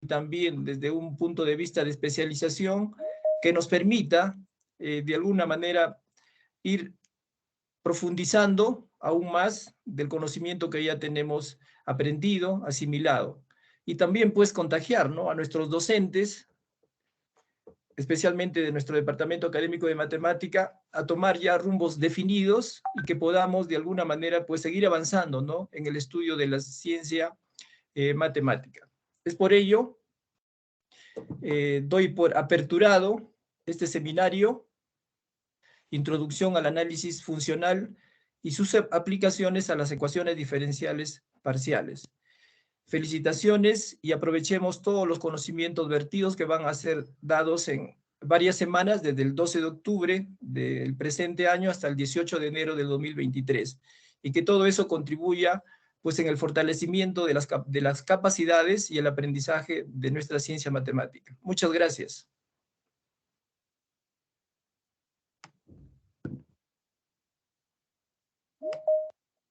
también desde un punto de vista de especialización que nos permita, de alguna manera, ir profundizando aún más del conocimiento que ya tenemos aprendido, asimilado. Y también, pues, contagiar, ¿no?, a nuestros docentes, especialmente de nuestro Departamento Académico de Matemática, a tomar ya rumbos definidos y que podamos, de alguna manera, pues, seguir avanzando, ¿no?, en el estudio de la ciencia matemática. Es por ello, doy por aperturado este seminario, Introducción al análisis funcional y sus aplicaciones a las ecuaciones diferenciales parciales. Felicitaciones y aprovechemos todos los conocimientos vertidos que van a ser dados en varias semanas, desde el 12 de octubre del presente año hasta el 18 de enero del 2023, y que todo eso contribuya, pues, en el fortalecimiento de las capacidades y el aprendizaje de nuestra ciencia matemática. Muchas gracias.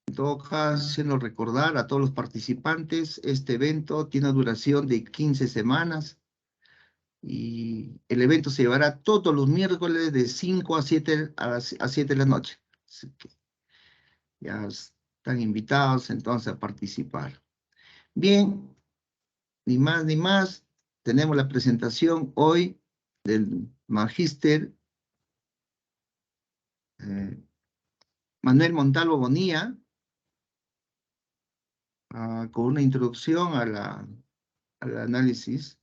En todo caso, haciendo recordar a todos los participantes, este evento tiene una duración de 15 semanas y el evento se llevará todos los miércoles de 5 a 7, a 7 de la noche. Así que ya están invitados entonces a participar. Bien, ni más ni más, tenemos la presentación hoy del magíster Manuel Montalvo Bonilla, con una introducción al análisis.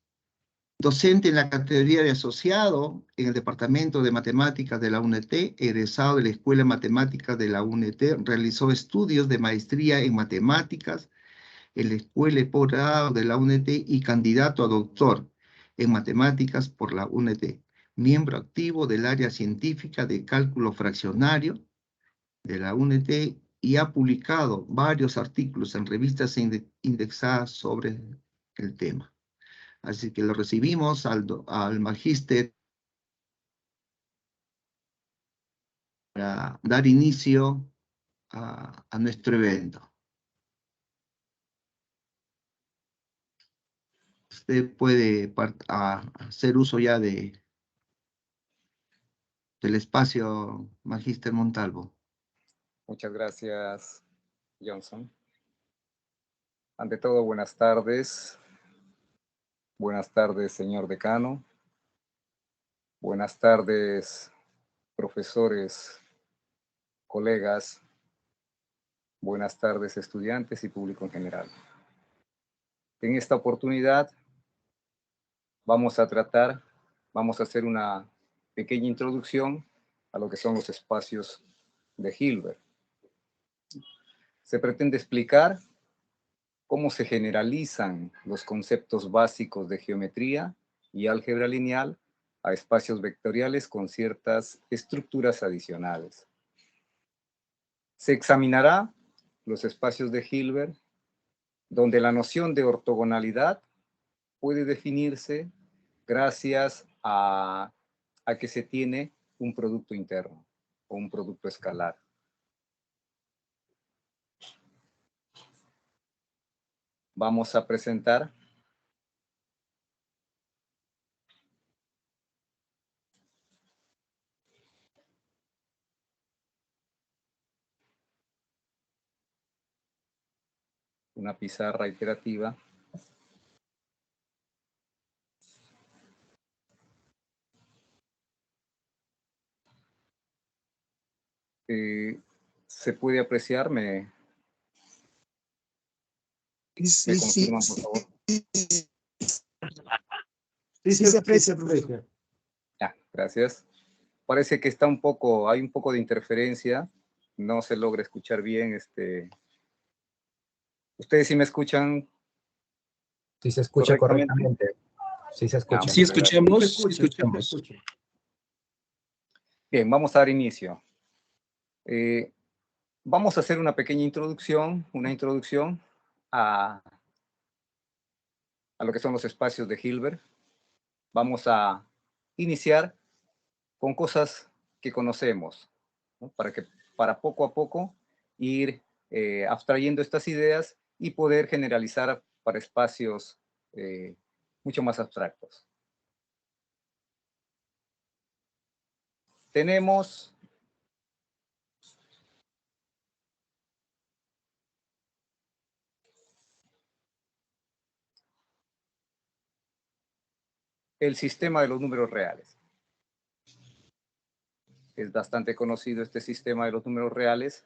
Docente en la categoría de asociado en el Departamento de Matemáticas de la UNT, egresado de la Escuela de Matemáticas de la UNT, realizó estudios de maestría en matemáticas en la Escuela de Posgrado de la UNT y candidato a doctor en matemáticas por la UNT. Miembro activo del área científica de cálculo fraccionario de la UNT y ha publicado varios artículos en revistas indexadas sobre el tema. Así que lo recibimos al magíster para dar inicio a nuestro evento. Usted puede hacer uso ya del espacio, magíster Montalvo. Muchas gracias, Johnson. Ante todo, buenas tardes. Buenas tardes, señor decano. Buenas tardes, profesores, colegas. Buenas tardes, estudiantes y público en general. En esta oportunidad vamos a hacer una pequeña introducción a lo que son los espacios de Hilbert. Se pretende explicar cómo se generalizan los conceptos básicos de geometría y álgebra lineal a espacios vectoriales con ciertas estructuras adicionales. Se examinará los espacios de Hilbert, donde la noción de ortogonalidad puede definirse gracias a que se tiene un producto interno o un producto escalar. Vamos a presentar una pizarra iterativa se puede apreciar. ¿Me confirman, por favor? Sí, se aprecia, profesor. Ya, gracias. Parece que hay un poco de interferencia. No se logra escuchar bien. ¿Ustedes sí me escuchan? Sí se escucha correctamente. Sí se escucha. Sí escuchamos, sí escuchamos. Bien, vamos a dar inicio. Vamos a hacer una pequeña introducción, a lo que son los espacios de Hilbert. Vamos a iniciar con cosas que conocemos, ¿no? Para poco a poco ir abstrayendo estas ideas y poder generalizar para espacios mucho más abstractos. Tenemos el sistema de los números reales. Es bastante conocido este sistema de los números reales,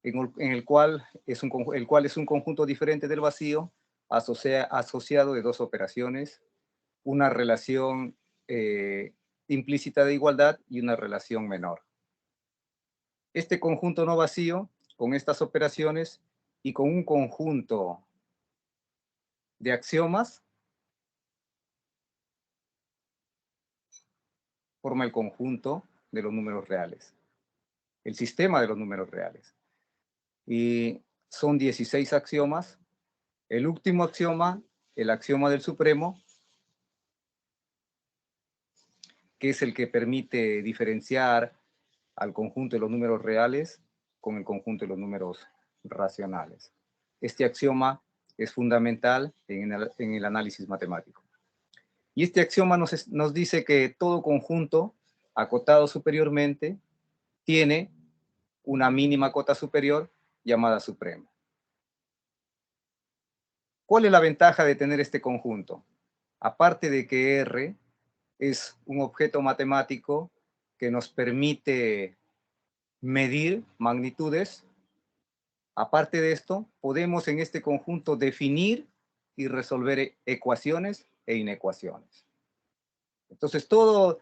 en el cual es un conjunto diferente del vacío, asociado de dos operaciones, una relación implícita de igualdad y una relación menor. Este conjunto no vacío, con estas operaciones y con un conjunto de axiomas, forma el conjunto de los números reales, el sistema de los números reales. Y son 16 axiomas. El último axioma, el axioma del supremo, que es el que permite diferenciar al conjunto de los números reales con el conjunto de los números racionales. Este axioma es fundamental en el análisis matemático. Y este axioma nos dice que todo conjunto acotado superiormente tiene una mínima cota superior llamada supremo. ¿Cuál es la ventaja de tener este conjunto? Aparte de que R es un objeto matemático que nos permite medir magnitudes, aparte de esto, podemos en este conjunto definir y resolver ecuaciones e inecuaciones. Entonces, toda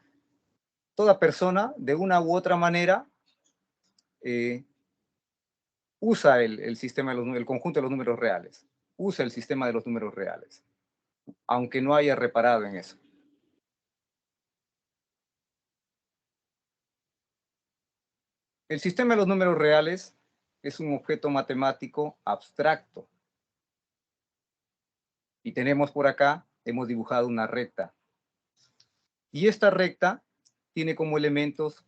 persona, de una u otra manera, usa el conjunto de los números reales, usa el sistema de los números reales, aunque no haya reparado en eso. El sistema de los números reales es un objeto matemático abstracto. Y tenemos por acá, hemos dibujado una recta. Y esta recta tiene como elementos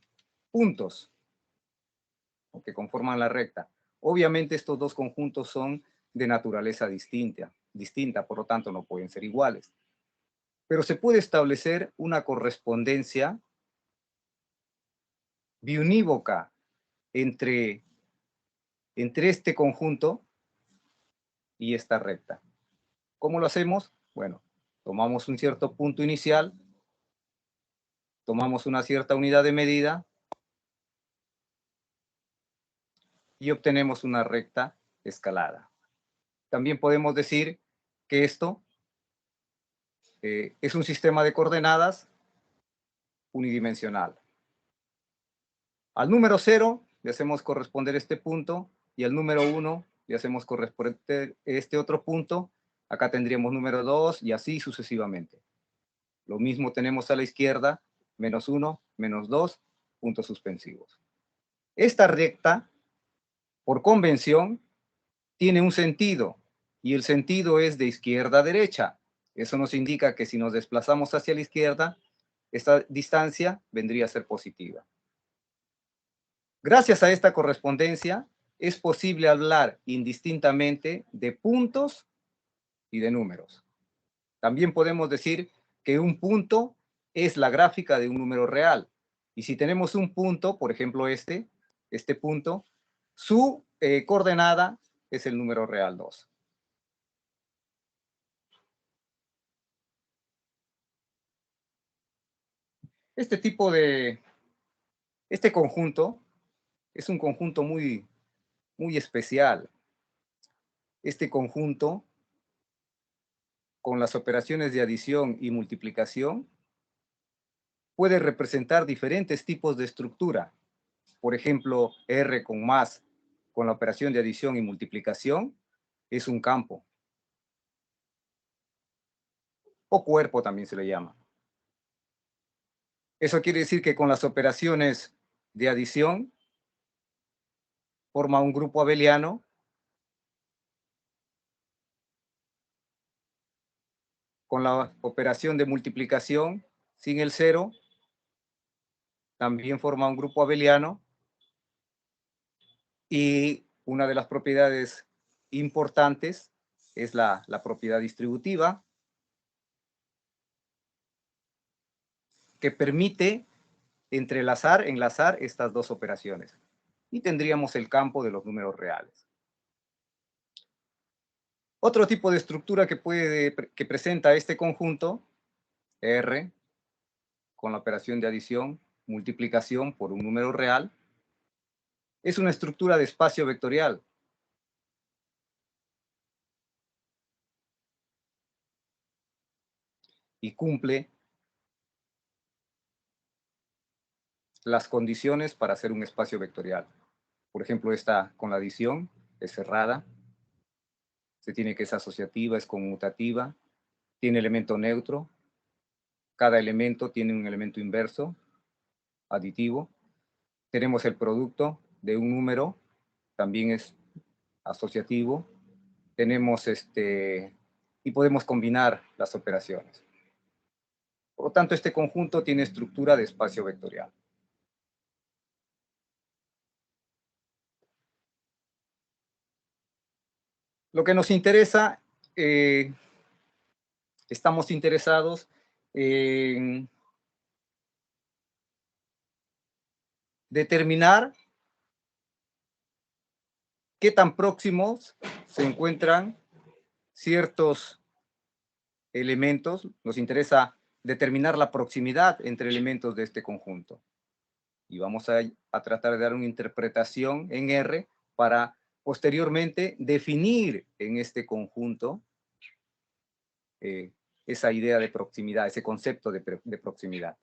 puntos que conforman la recta. Obviamente estos dos conjuntos son de naturaleza distinta, por lo tanto no pueden ser iguales. Pero se puede establecer una correspondencia biunívoca entre este conjunto y esta recta. ¿Cómo lo hacemos? Bueno, tomamos un cierto punto inicial, tomamos una cierta unidad de medida y obtenemos una recta escalada. También podemos decir que esto es un sistema de coordenadas unidimensional. Al número 0 le hacemos corresponder este punto y al número 1 le hacemos corresponder este otro punto. Acá tendríamos número 2 y así sucesivamente. Lo mismo tenemos a la izquierda, menos 1, menos 2, puntos suspensivos. Esta recta, por convención, tiene un sentido y el sentido es de izquierda a derecha. Eso nos indica que si nos desplazamos hacia la izquierda, esta distancia vendría a ser positiva. Gracias a esta correspondencia, es posible hablar indistintamente de puntos y de números. También podemos decir que un punto es la gráfica de un número real. Y si tenemos un punto, por ejemplo este punto, su coordenada es el número real 2. Este conjunto es un conjunto muy especial. Este conjunto, con las operaciones de adición y multiplicación, puede representar diferentes tipos de estructura. Por ejemplo, R con más, con la operación de adición y multiplicación, es un campo. O cuerpo también se le llama. Eso quiere decir que con las operaciones de adición, forma un grupo abeliano. Con la operación de multiplicación, sin el 0, también forma un grupo abeliano. Y una de las propiedades importantes es la propiedad distributiva. que permite enlazar estas dos operaciones. Y tendríamos el campo de los números reales. Otro tipo de estructura que presenta este conjunto, R, con la operación de adición, multiplicación por un número real, es una estructura de espacio vectorial. Y cumple las condiciones para hacer un espacio vectorial. Por ejemplo, esta con la adición es cerrada, se tiene que es asociativa, es conmutativa, tiene elemento neutro, cada elemento tiene un elemento inverso, aditivo. Tenemos el producto de un número, también es asociativo. Tenemos y podemos combinar las operaciones. Por lo tanto, este conjunto tiene estructura de espacio vectorial. Lo que nos interesa, estamos interesados en determinar qué tan próximos se encuentran ciertos elementos. Nos interesa determinar la proximidad entre elementos de este conjunto. Y vamos a tratar de dar una interpretación en R para posteriormente definir en este conjunto esa idea de proximidad, ese concepto de proximidad.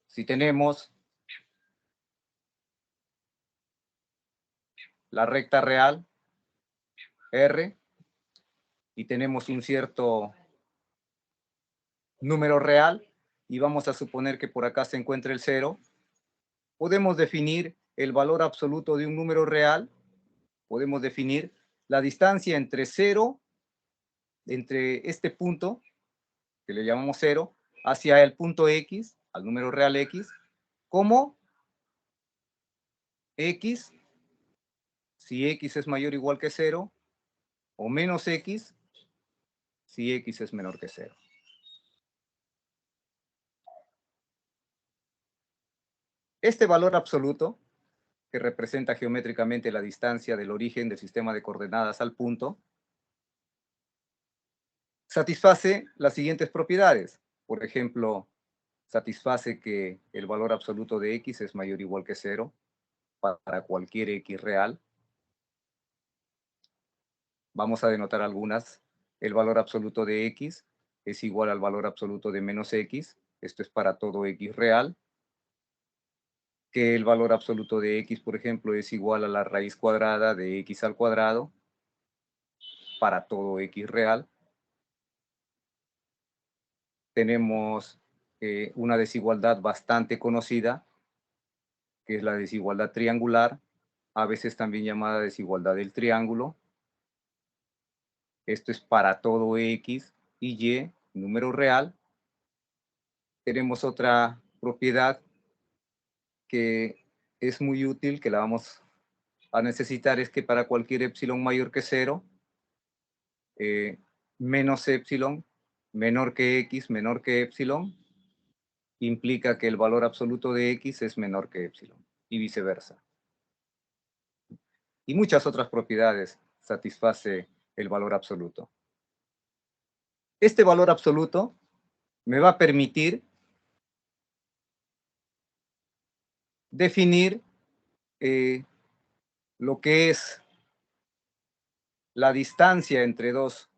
Si tenemos la recta real, R, y tenemos un cierto número real, y vamos a suponer que por acá se encuentra el 0, podemos definir el valor absoluto de un número real, podemos definir la distancia entre 0, entre este punto, que le llamamos 0, hacia el punto X, al número real X, como X, si X es mayor o igual que 0, o menos X, si X es menor que 0. Este valor absoluto, que representa geométricamente la distancia del origen del sistema de coordenadas al punto, satisface las siguientes propiedades. Por ejemplo, satisface que el valor absoluto de X es mayor o igual que 0 para cualquier X real. Vamos a denotar algunas. El valor absoluto de X es igual al valor absoluto de menos X. Esto es para todo X real. Que el valor absoluto de X, por ejemplo, es igual a la raíz cuadrada de X al cuadrado para todo X real. Tenemos una desigualdad bastante conocida, que es la desigualdad triangular, a veces también llamada desigualdad del triángulo. Esto es para todo X y Y, número real. Tenemos otra propiedad que es muy útil, que la vamos a necesitar, es que para cualquier epsilon mayor que 0, menos epsilon menor que X menor que epsilon, implica que el valor absoluto de X es menor que epsilon, y viceversa. Y muchas otras propiedades satisface el valor absoluto. Este valor absoluto me va a permitir definir lo que es la distancia entre dos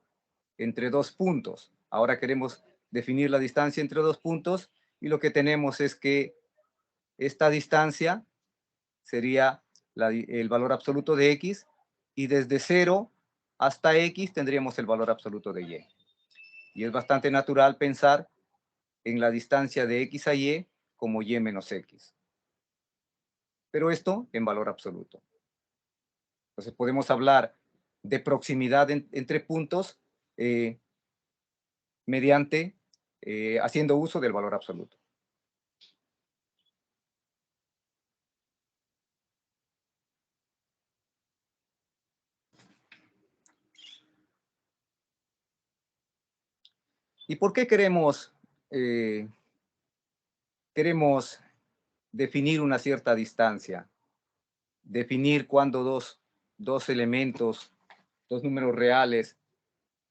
puntos. Ahora queremos definir la distancia entre dos puntos y lo que tenemos es que esta distancia sería el valor absoluto de X y desde 0 hasta X tendríamos el valor absoluto de Y. Y es bastante natural pensar en la distancia de X a Y como Y menos X. Pero esto en valor absoluto. Entonces podemos hablar de proximidad entre puntos mediante haciendo uso del valor absoluto. ¿Y por qué queremos queremos definir una cierta distancia, definir cuándo dos elementos, dos números reales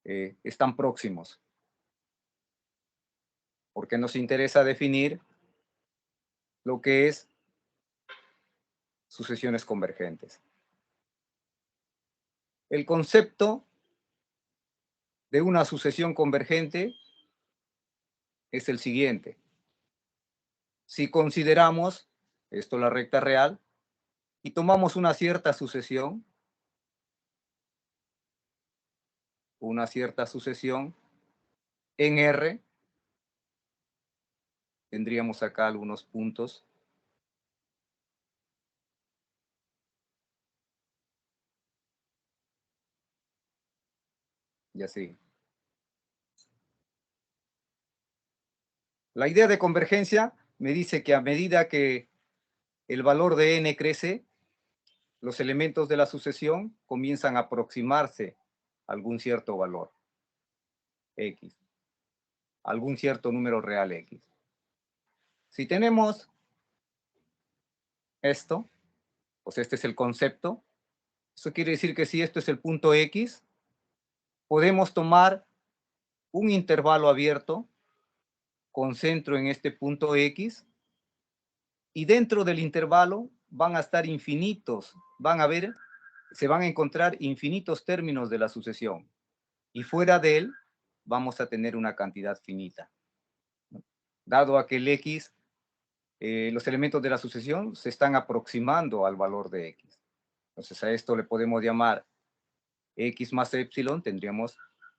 están próximos. Porque nos interesa definir lo que es sucesiones convergentes. El concepto de una sucesión convergente es el siguiente. Si consideramos esto la recta real y tomamos una cierta sucesión en R, tendríamos acá algunos puntos. Y así. La idea de convergencia me dice que a medida que el valor de n crece, los elementos de la sucesión comienzan a aproximarse a algún cierto valor, x, algún cierto número real x. Si tenemos esto, pues este es el concepto. Eso quiere decir que si esto es el punto x, podemos tomar un intervalo abierto con centro en este punto x, y dentro del intervalo van a estar infinitos, se van a encontrar infinitos términos de la sucesión, y fuera de él vamos a tener una cantidad finita. Dado a que el x, los elementos de la sucesión se están aproximando al valor de x. Entonces a esto le podemos llamar x más epsilon,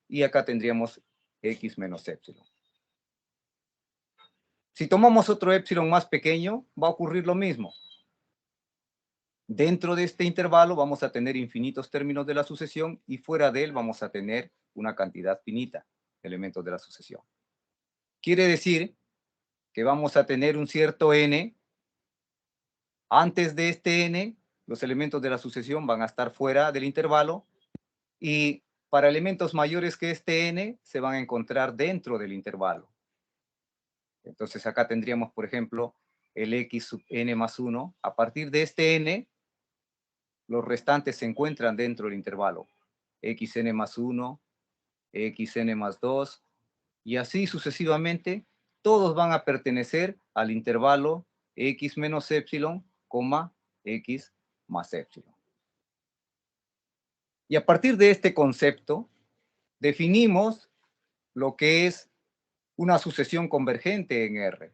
y acá tendríamos x menos epsilon. Si tomamos otro epsilon más pequeño, va a ocurrir lo mismo. Dentro de este intervalo vamos a tener infinitos términos de la sucesión, y fuera de él vamos a tener una cantidad finita de elementos de la sucesión. Quiere decir que vamos a tener un cierto n. Antes de este n, los elementos de la sucesión van a estar fuera del intervalo, y para elementos mayores que este n, se van a encontrar dentro del intervalo. Entonces acá tendríamos, por ejemplo, el x sub n más 1. A partir de este n, los restantes se encuentran dentro del intervalo. Xn más 1, xn más 2, y así sucesivamente, todos van a pertenecer al intervalo x menos epsilon, x más epsilon. Y a partir de este concepto, definimos lo que es una sucesión convergente en R.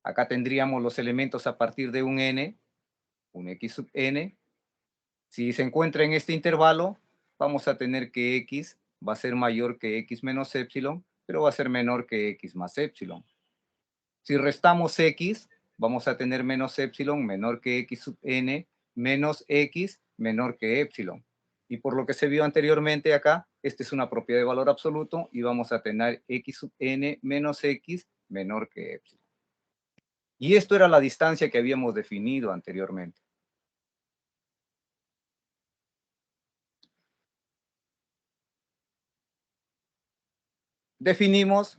Acá tendríamos los elementos a partir de un n, un x sub n. Si se encuentra en este intervalo, vamos a tener que x va a ser mayor que x menos epsilon, pero va a ser menor que x más epsilon. Si restamos x, vamos a tener menos epsilon menor que x sub n, menos x menor que epsilon. Y por lo que se vio anteriormente acá, esta es una propiedad de valor absoluto, y vamos a tener x sub n menos x menor que epsilon. Y esto era la distancia que habíamos definido anteriormente. Definimos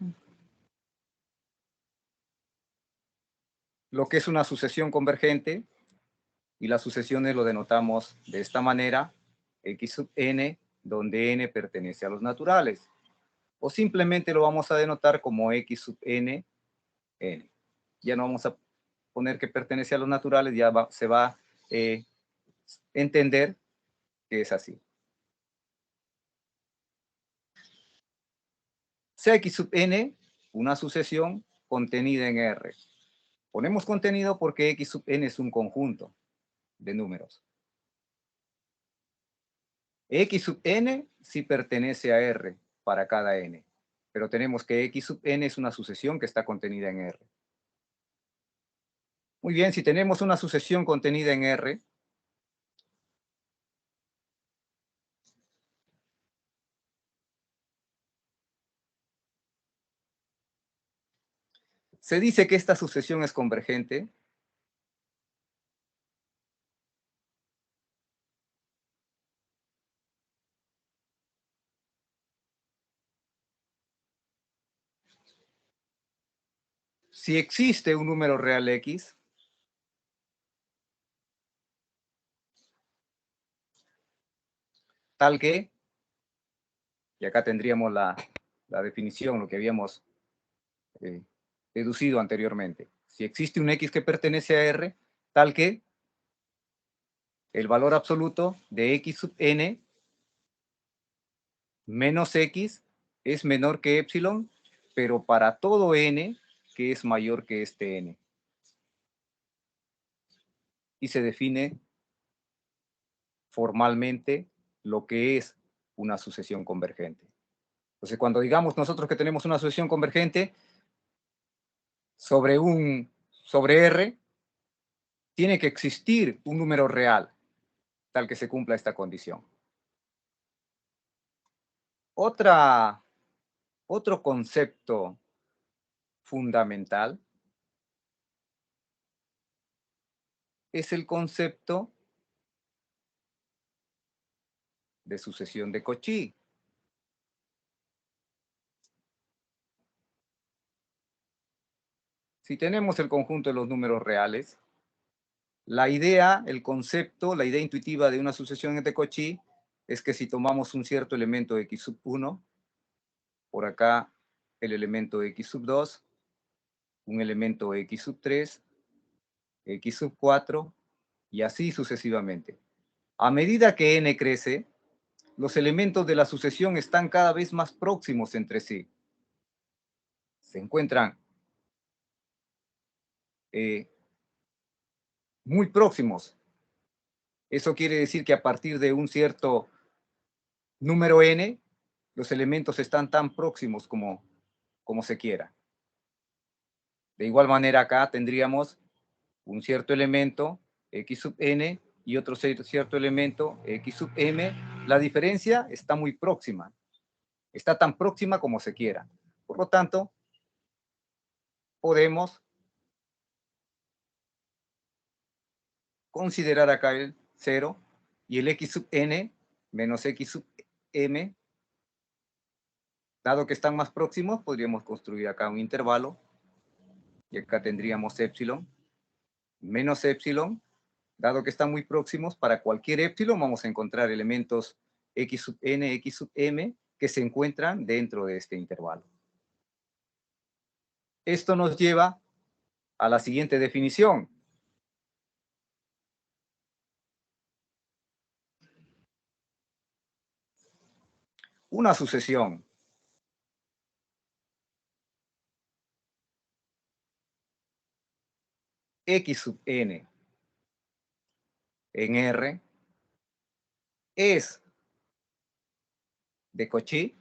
lo que es una sucesión convergente, y las sucesiones lo denotamos de esta manera: x sub n, donde n pertenece a los naturales. O simplemente lo vamos a denotar como x sub n, n. Ya no vamos a poner que pertenece a los naturales, ya se va a entender que es así. Sea x sub n una sucesión contenida en R. Ponemos contenido porque x sub n es un conjunto de números. X sub n sí pertenece a R para cada n, pero tenemos que x sub n es una sucesión que está contenida en R. Muy bien, si tenemos una sucesión contenida en R, se dice que esta sucesión es convergente si existe un número real X, tal que, y acá tendríamos la definición, lo que habíamos deducido anteriormente. Si existe un X que pertenece a R, tal que el valor absoluto de X sub n menos X es menor que epsilon, pero para todo n que es mayor que este n. Y se define formalmente lo que es una sucesión convergente. Entonces, cuando digamos nosotros que tenemos una sucesión convergente sobre R, tiene que existir un número real tal que se cumpla esta condición. Otro concepto fundamental es el concepto de sucesión de Cauchy. Si tenemos el conjunto de los números reales, la idea, el concepto, la idea intuitiva de una sucesión de Cauchy es que si tomamos un cierto elemento x sub 1, por acá el elemento x sub 2, un elemento x sub 3, x sub 4, y así sucesivamente. A medida que n crece, los elementos de la sucesión están cada vez más próximos entre sí. Se encuentran muy próximos. Eso quiere decir que a partir de un cierto número n, los elementos están tan próximos como se quiera. De igual manera acá tendríamos un cierto elemento, x sub n, y otro cierto elemento, x sub m. La diferencia está muy próxima. Está tan próxima como se quiera. Por lo tanto, podemos considerar acá el 0 y el x sub n menos x sub m. Dado que están más próximos, podríamos construir acá un intervalo. Y acá tendríamos epsilon menos epsilon. Dado que están muy próximos, para cualquier epsilon vamos a encontrar elementos x sub n, x sub m, que se encuentran dentro de este intervalo. Esto nos lleva a la siguiente definición. Una sucesión x sub n en R es de Cauchy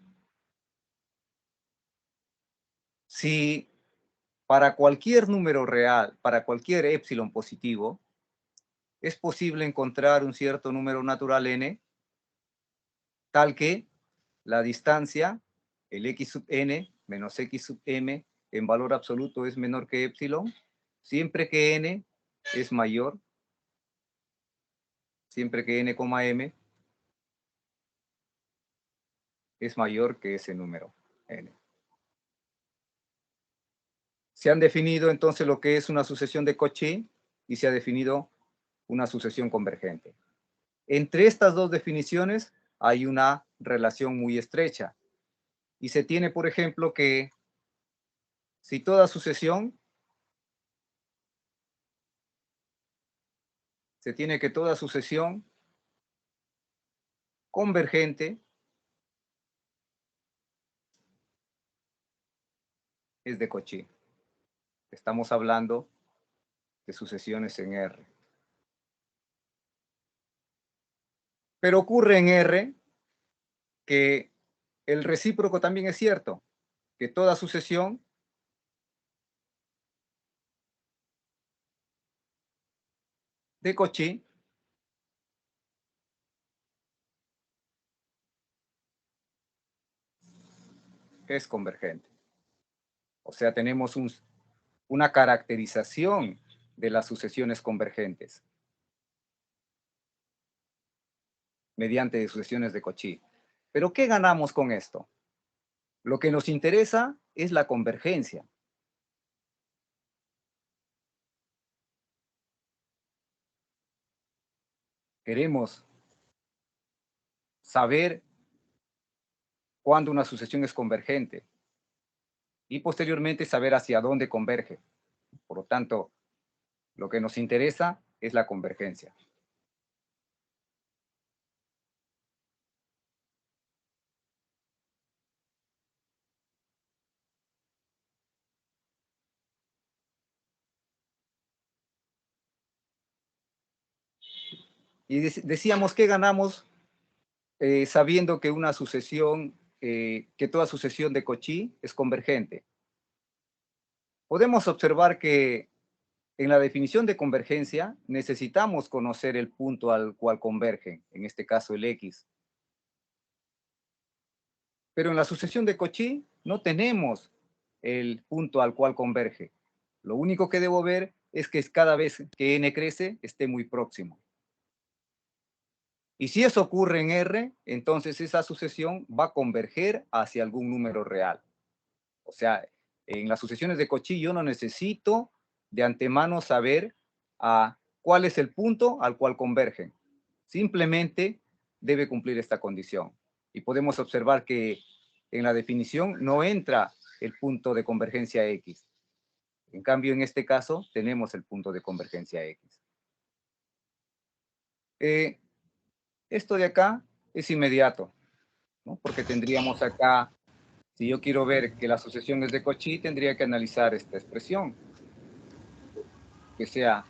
si para cualquier número real, para cualquier epsilon positivo, es posible encontrar un cierto número natural n, tal que la distancia, el x sub n menos x sub m, en valor absoluto es menor que epsilon, siempre que n es mayor, siempre que n, m es mayor que ese número n. Se han definido entonces lo que es una sucesión de Cauchy y se ha definido una sucesión convergente. Entre estas dos definiciones hay una relación muy estrecha. Y se tiene, por ejemplo, que si toda sucesión, se tiene que toda sucesión convergente es de Cauchy. Estamos hablando de sucesiones en R. Pero ocurre en R que el recíproco también es cierto, que toda sucesión de Cauchy es convergente. O sea, tenemos una caracterización de las sucesiones convergentes mediante sucesiones de Cauchy. ¿Pero qué ganamos con esto? Lo que nos interesa es la convergencia. queremos saber cuándo una sucesión es convergente y posteriormente saber hacia dónde converge. Por lo tanto, lo que nos interesa es la convergencia. Y decíamos que ganamos sabiendo que una sucesión, que toda sucesión de Cauchy es convergente. Podemos observar que en la definición de convergencia necesitamos conocer el punto al cual convergen, en este caso el X. Pero en la sucesión de Cauchy no tenemos el punto al cual converge. Lo único que debo ver es que cada vez que n crece, esté muy próximo. Y si eso ocurre en R, entonces esa sucesión va a converger hacia algún número real. O sea, en las sucesiones de Cauchy yo no necesito de antemano saber cuál es el punto al cual convergen. Simplemente debe cumplir esta condición. Y podemos observar que en la definición no entra el punto de convergencia X. En cambio, en este caso, tenemos el punto de convergencia X. Esto de acá es inmediato, ¿no? Porque tendríamos acá, si yo quiero ver que la sucesión es de Cauchy, tendría que analizar esta expresión, que sea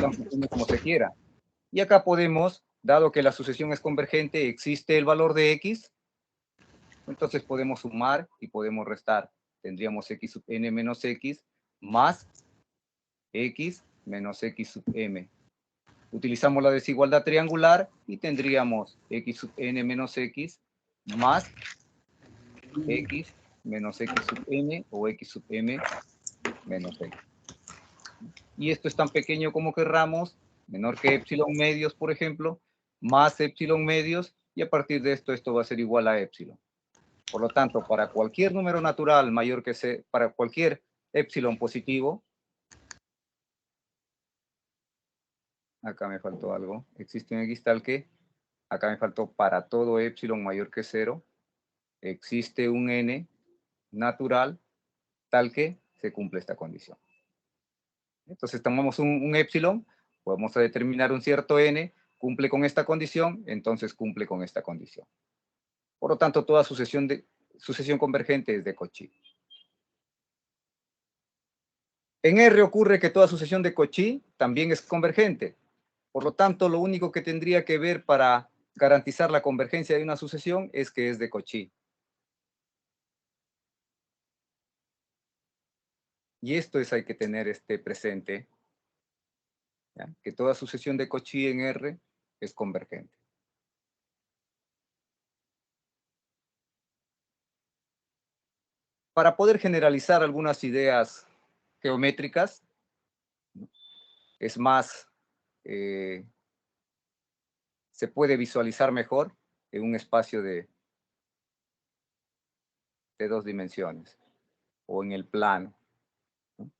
tan pequeño como se quiera. Y acá podemos, dado que la sucesión es convergente, existe el valor de X, entonces podemos sumar y podemos restar. Tendríamos X sub n menos X más X menos X sub m. Utilizamos la desigualdad triangular y tendríamos X sub n menos X más X menos X sub n o X sub m menos X. Y esto es tan pequeño como querramos, menor que epsilon medios, por ejemplo, más epsilon medios, y a partir de esto va a ser igual a epsilon. Por lo tanto, para cualquier número natural mayor que C, para cualquier epsilon positivo, acá me faltó algo, existe un X tal que, acá me faltó para todo epsilon mayor que 0, existe un n natural tal que se cumple esta condición. Entonces tomamos un epsilon, podemos determinar un cierto n, cumple con esta condición, entonces cumple con esta condición. Por lo tanto, toda sucesión convergente es de Cauchy. En R ocurre que toda sucesión de Cauchy también es convergente. Por lo tanto, lo único que tendría que ver para garantizar la convergencia de una sucesión es que es de Cauchy. Y esto hay que tener presente, ¿ya? Que toda sucesión de Cauchy en R es convergente. Para poder generalizar algunas ideas geométricas, es más, se puede visualizar mejor en un espacio de 2 dimensiones o en el plano, ¿no?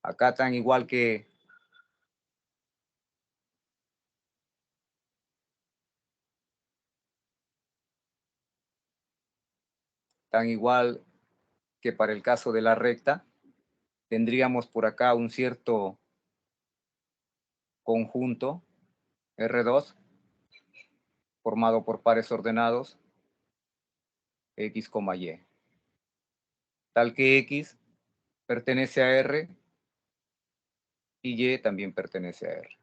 Acá tan igual que para el caso de la recta, tendríamos por acá un cierto conjunto R2 formado por pares ordenados X, Y. Tal que X pertenece a R y Y también pertenece a R.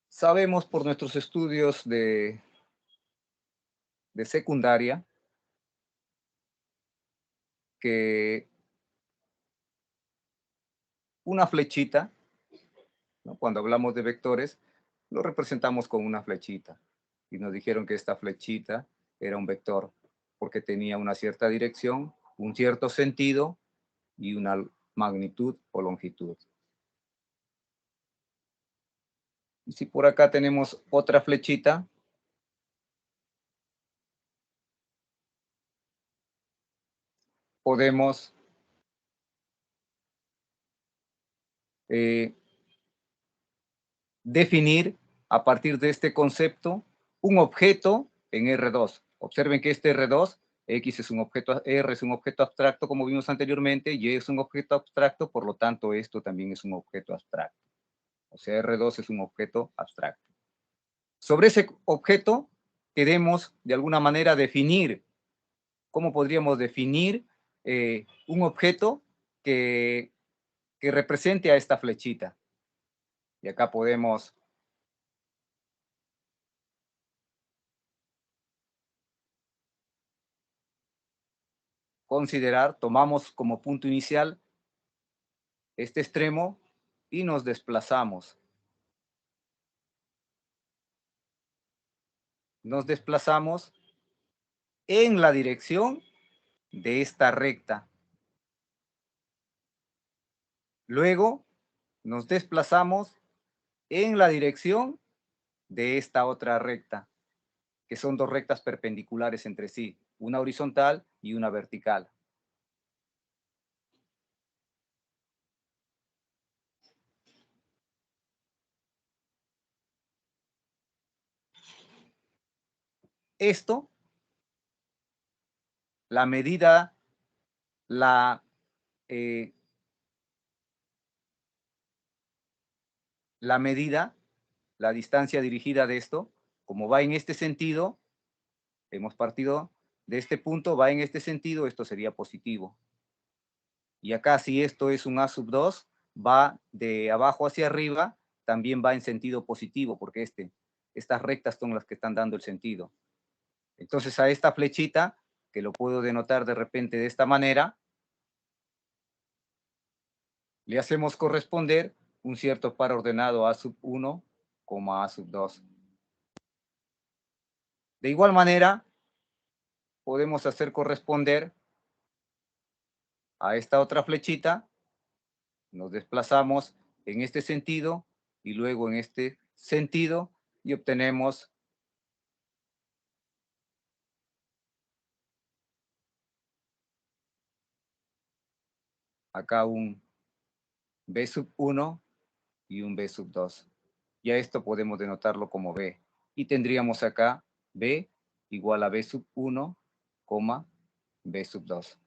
Sabemos por nuestros estudios de secundaria que una flechita, ¿no? Cuando hablamos de vectores, lo representamos con una flechita. Y nos dijeron que esta flechita era un vector porque tenía una cierta dirección, un cierto sentido y una magnitud o longitud. Y si por acá tenemos otra flechita, podemos definir a partir de este concepto un objeto en R2. Observen que este R2, X es un objeto, R es un objeto abstracto como vimos anteriormente, Y es un objeto abstracto, por lo tanto esto también es un objeto abstracto. O sea, R2 es un objeto abstracto. Sobre ese objeto queremos de alguna manera definir, ¿cómo podríamos definir un objeto que represente a esta flechita? Y acá podemos considerar, tomamos como punto inicial este extremo y nos desplazamos. Nos desplazamos en la dirección de esta recta. Luego nos desplazamos en la dirección de esta otra recta, que son dos rectas perpendiculares entre sí, una horizontal y una vertical. Esto, la medida, la medida, la distancia dirigida de esto, como va en este sentido, hemos partido de este punto, va en este sentido, esto sería positivo. Y acá, si esto es un A sub 2, va de abajo hacia arriba, también va en sentido positivo, porque estas rectas son las que están dando el sentido. Entonces, a esta flechita, que lo puedo denotar de repente de esta manera, le hacemos corresponder un cierto par ordenado A sub 1, A sub 2. De igual manera, podemos hacer corresponder a esta otra flechita, nos desplazamos en este sentido y luego en este sentido y obtenemos acá un B sub 1 y un B sub 2. Y a esto podemos denotarlo como B. Y tendríamos acá B igual a B sub 1, B sub 2.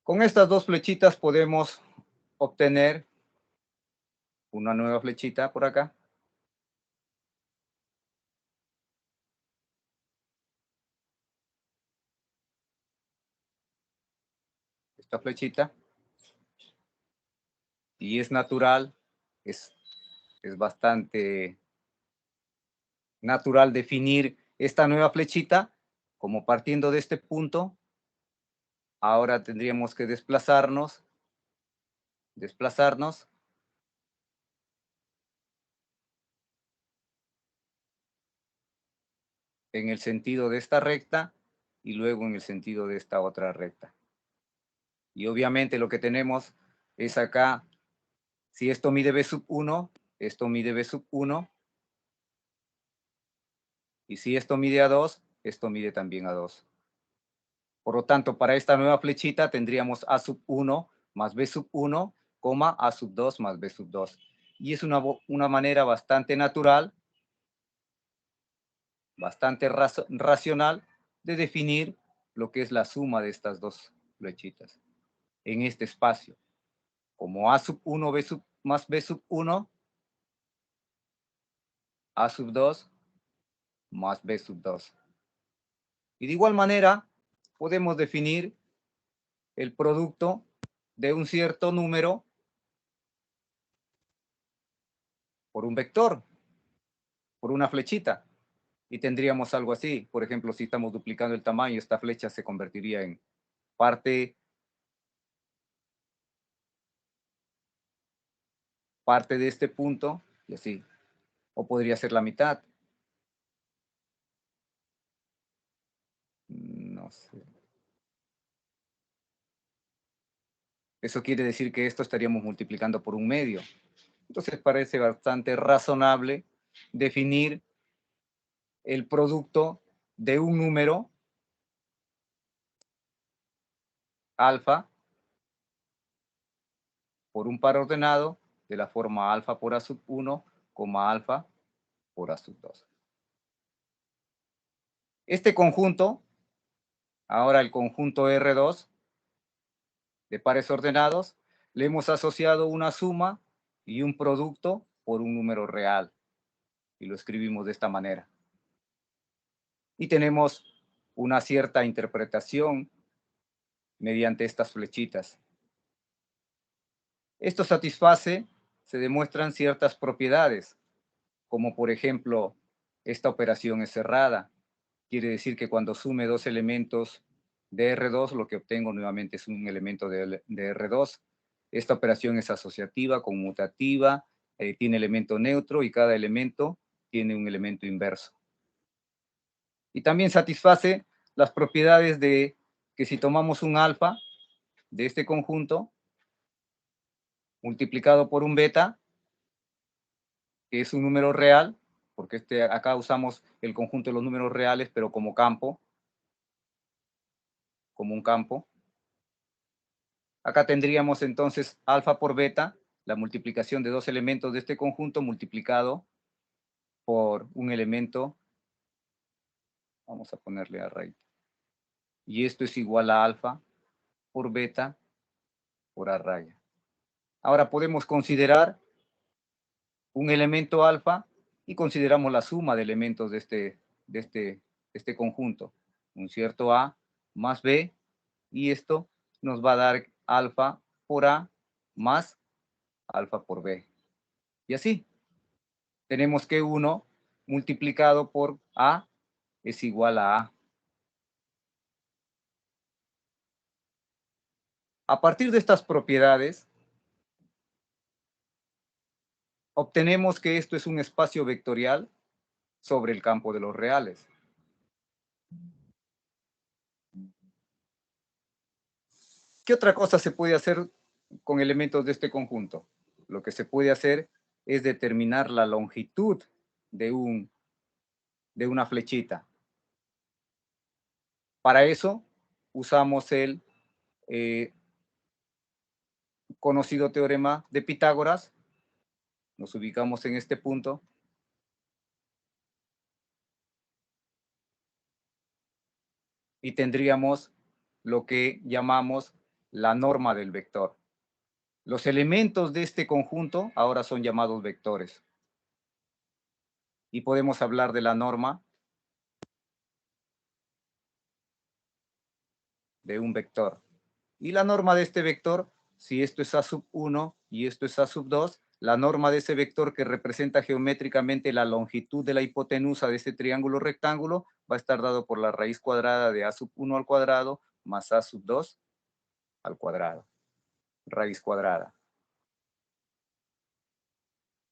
Con estas dos flechitas podemos obtener una nueva flechita por acá. Esta flechita. Y es natural, es bastante natural definir esta nueva flechita como partiendo de este punto. Ahora tendríamos que desplazarnos en el sentido de esta recta y luego en el sentido de esta otra recta. Y obviamente lo que tenemos es acá, si esto mide B sub 1, esto mide B sub 1. Y si esto mide A2, esto mide también A2. Por lo tanto, para esta nueva flechita tendríamos A sub 1 más B sub 1, A sub 2 más B sub 2. Y es una manera bastante natural, bastante racional de definir lo que es la suma de estas dos flechitas en este espacio. Como A sub 1 más B sub 1, A sub 2 más B sub 2. Y de igual manera, podemos definir el producto de un cierto número por un vector, por una flechita. Y tendríamos algo así. Por ejemplo, si estamos duplicando el tamaño, esta flecha se convertiría en parte de este punto, y así. O podría ser la mitad. No sé. Eso quiere decir que esto estaríamos multiplicando por un medio. Entonces parece bastante razonable definir el producto de un número alfa por un par ordenado de la forma alfa por A sub 1, alfa por A sub 2. Este conjunto, ahora el conjunto R2 de pares ordenados, le hemos asociado una suma y un producto por un número real. Y lo escribimos de esta manera. Y tenemos una cierta interpretación mediante estas flechitas. Esto satisface, se demuestran ciertas propiedades, como por ejemplo, esta operación es cerrada. Quiere decir que cuando sume dos elementos de R2, lo que obtengo nuevamente es un elemento de R2. Esta operación es asociativa, conmutativa, tiene elemento neutro y cada elemento tiene un elemento inverso. Y también satisface las propiedades de que si tomamos un alfa de este conjunto, multiplicado por un beta, que es un número real, porque acá usamos el conjunto de los números reales, pero como campo, como un campo. Acá tendríamos entonces alfa por beta, la multiplicación de dos elementos de este conjunto multiplicado por un elemento, vamos a ponerle a raíz. Y esto es igual a alfa por beta por A raya. Ahora podemos considerar un elemento alfa y consideramos la suma de elementos de este conjunto. Un cierto A más B, y esto nos va a dar alfa por A más alfa por B. Y así, tenemos que 1 multiplicado por A es igual a A. A partir de estas propiedades, obtenemos que esto es un espacio vectorial sobre el campo de los reales. ¿Qué otra cosa se puede hacer con elementos de este conjunto? Lo que se puede hacer es determinar la longitud de una flechita. Para eso usamos el conocido teorema de Pitágoras. Nos ubicamos en este punto. Y tendríamos lo que llamamos la norma del vector. Los elementos de este conjunto ahora son llamados vectores. Y podemos hablar de la norma de un vector. Y la norma de este vector, si esto es A sub 1 y esto es A sub 2, la norma de ese vector que representa geométricamente la longitud de la hipotenusa de este triángulo rectángulo va a estar dado por la raíz cuadrada de A sub 1 al cuadrado más A sub 2 al cuadrado. Raíz cuadrada.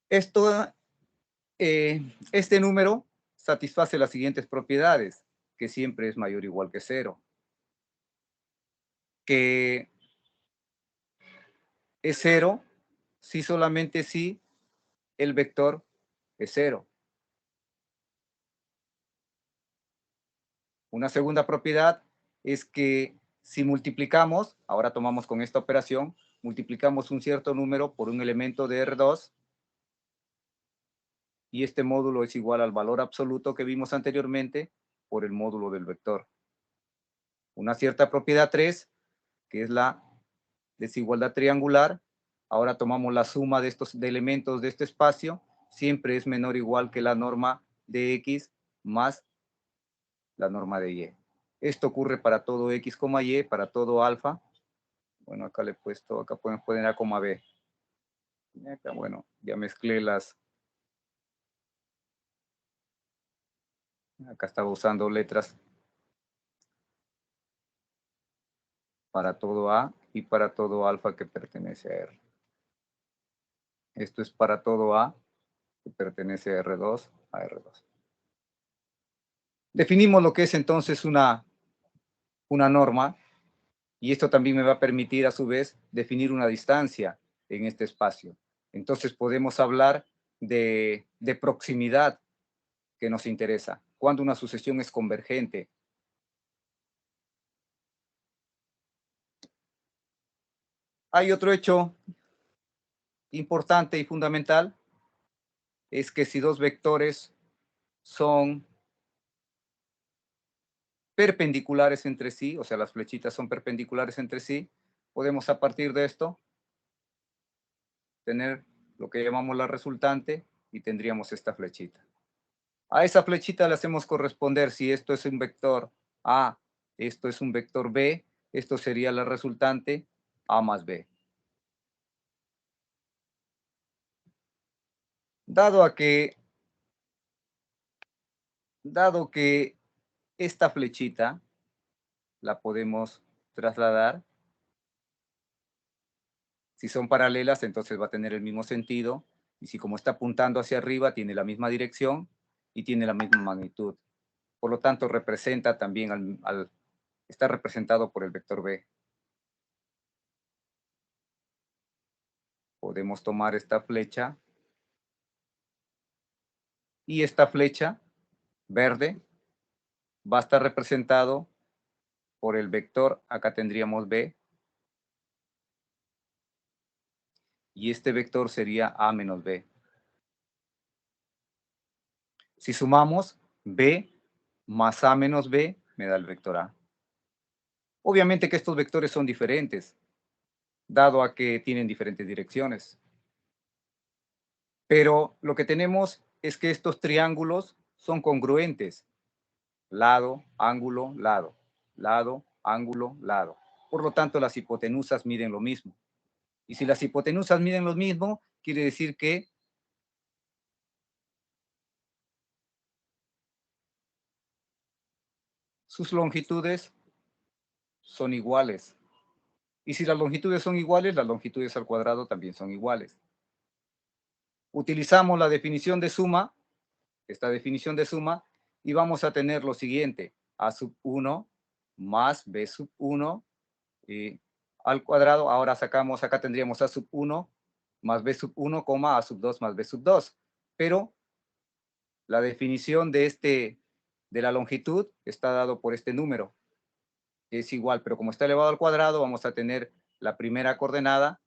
Este número satisface las siguientes propiedades, que siempre es mayor o igual que 0, que es 0 si solamente si el vector es 0. Una segunda propiedad es que si multiplicamos, ahora tomamos con esta operación, multiplicamos un cierto número por un elemento de R2, y este módulo es igual al valor absoluto que vimos anteriormente por el módulo del vector. Una cierta propiedad 3, que es la desigualdad triangular. Ahora tomamos la suma de estos elementos de este espacio, siempre es menor o igual que la norma de X más la norma de Y. Esto ocurre para todo X, Y, para todo alfa. Bueno, acá le he puesto, acá pueden poner A, B. Y acá, bueno, ya mezclé las. Acá estaba usando letras para todo A y para todo alfa que pertenece a R. Esto es para todo A que pertenece a R2, a R2. Definimos lo que es entonces una norma, y esto también me va a permitir a su vez definir una distancia en este espacio. Entonces podemos hablar de proximidad que nos interesa, cuando una sucesión es convergente. Hay otro hecho importante y fundamental es que si dos vectores son perpendiculares entre sí, o sea, las flechitas son perpendiculares entre sí, podemos a partir de esto tener lo que llamamos la resultante y tendríamos esta flechita. A esa flechita le hacemos corresponder, si esto es un vector A, esto es un vector B, esto sería la resultante A más B. Dado que esta flechita la podemos trasladar, si son paralelas, entonces va a tener el mismo sentido, y si como está apuntando hacia arriba, tiene la misma dirección y tiene la misma magnitud. Por lo tanto, representa también está representado por el vector B. Podemos tomar esta flecha y esta flecha verde va a estar representado por el vector, acá tendríamos B, y este vector sería A menos B. Si sumamos, B más A menos B me da el vector A. Obviamente que estos vectores son diferentes, dado a que tienen diferentes direcciones. Pero lo que tenemos es que estos triángulos son congruentes. Lado, ángulo, lado. Lado, ángulo, lado. Por lo tanto, las hipotenusas miden lo mismo. Y si las hipotenusas miden lo mismo, quiere decir que sus longitudes son iguales. Y si las longitudes son iguales, las longitudes al cuadrado también son iguales. Utilizamos la definición de suma, esta definición de suma, y vamos a tener lo siguiente: A sub 1 más B sub 1 al cuadrado. Ahora sacamos, acá tendríamos A sub 1 más B sub 1, A sub 2 más B sub 2. Pero la definición de la longitud está dado por este número. Es igual, pero como está elevado al cuadrado, vamos a tener la primera coordenada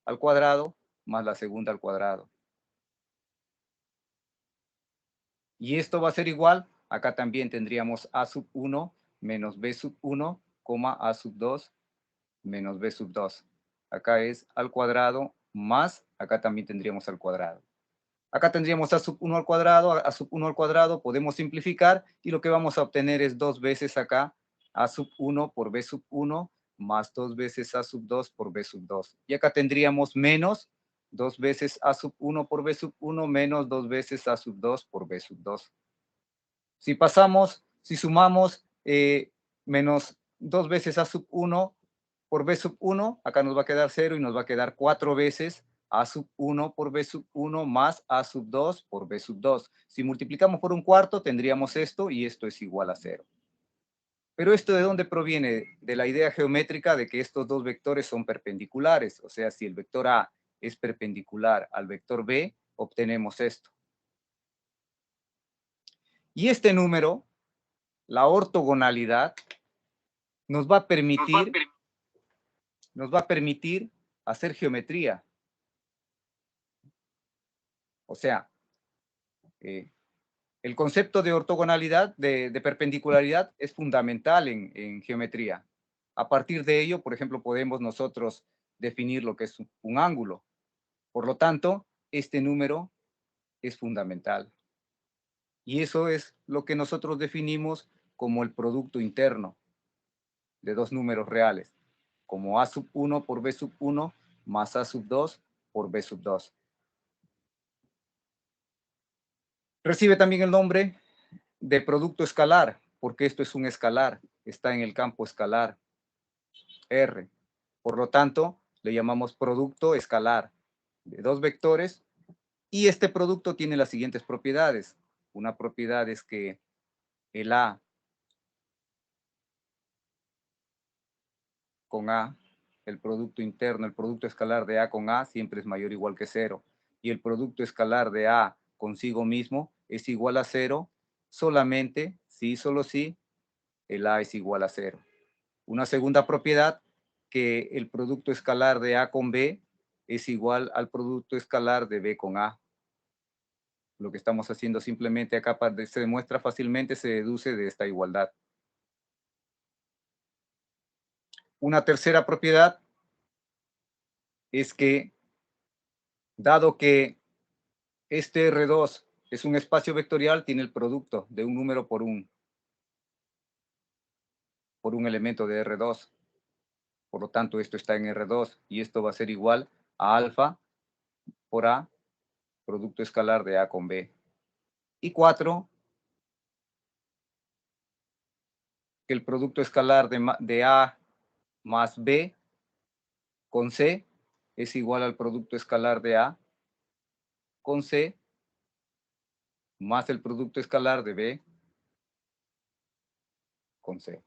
al cuadrado más la segunda al cuadrado. Y esto va a ser igual, acá también tendríamos A sub 1 menos B sub 1, A sub 2 menos B sub 2. Acá es al cuadrado más, acá también tendríamos al cuadrado. Acá tendríamos A sub 1 al cuadrado, A sub 1 al cuadrado, podemos simplificar y lo que vamos a obtener es 2 veces acá A sub 1 por B sub 1 más 2 veces A sub 2 por B sub 2. Y acá tendríamos menos 2 veces A sub 1 por B sub 1 menos 2 veces A sub 2 por B sub 2. Si sumamos menos 2 veces A sub 1 por B sub 1, acá nos va a quedar 0 y nos va a quedar 4 veces A sub 1 por B sub 1 más A sub 2 por B sub 2. Si multiplicamos por un cuarto, tendríamos esto y esto es igual a 0. Pero ¿esto de dónde proviene? De la idea geométrica de que estos dos vectores son perpendiculares. O sea, si el vector A es perpendicular al vector B, obtenemos esto. Y este número, la ortogonalidad, nos va a permitir hacer geometría. O sea, el concepto de ortogonalidad, de perpendicularidad, es fundamental en geometría. A partir de ello, por ejemplo, podemos nosotros definir lo que es un ángulo. Por lo tanto, este número es fundamental. Y eso es lo que nosotros definimos como el producto interno de dos números reales, como A sub 1 por B sub 1 más A sub 2 por B sub 2. Recibe también el nombre de producto escalar, porque esto es un escalar, está en el campo escalar R. Por lo tanto, le llamamos producto escalar de dos vectores, y este producto tiene las siguientes propiedades. Una propiedad es que el A con A, el producto interno, el producto escalar de A con A siempre es mayor o igual que 0. Y el producto escalar de A consigo mismo es igual a 0 solamente si, solo si, el A es igual a 0. Una segunda propiedad, que el producto escalar de A con B es igual al producto escalar de B con A. Lo que estamos haciendo simplemente acá se demuestra fácilmente, se deduce de esta igualdad. Una tercera propiedad es que, dado que este R2 es un espacio vectorial, tiene el producto de un número por un elemento de R2. Por lo tanto, esto está en R2 y esto va a ser igual a alfa por A, producto escalar de A con B. Y 4, que el producto escalar de A más B con C es igual al producto escalar de A con C más el producto escalar de B con C.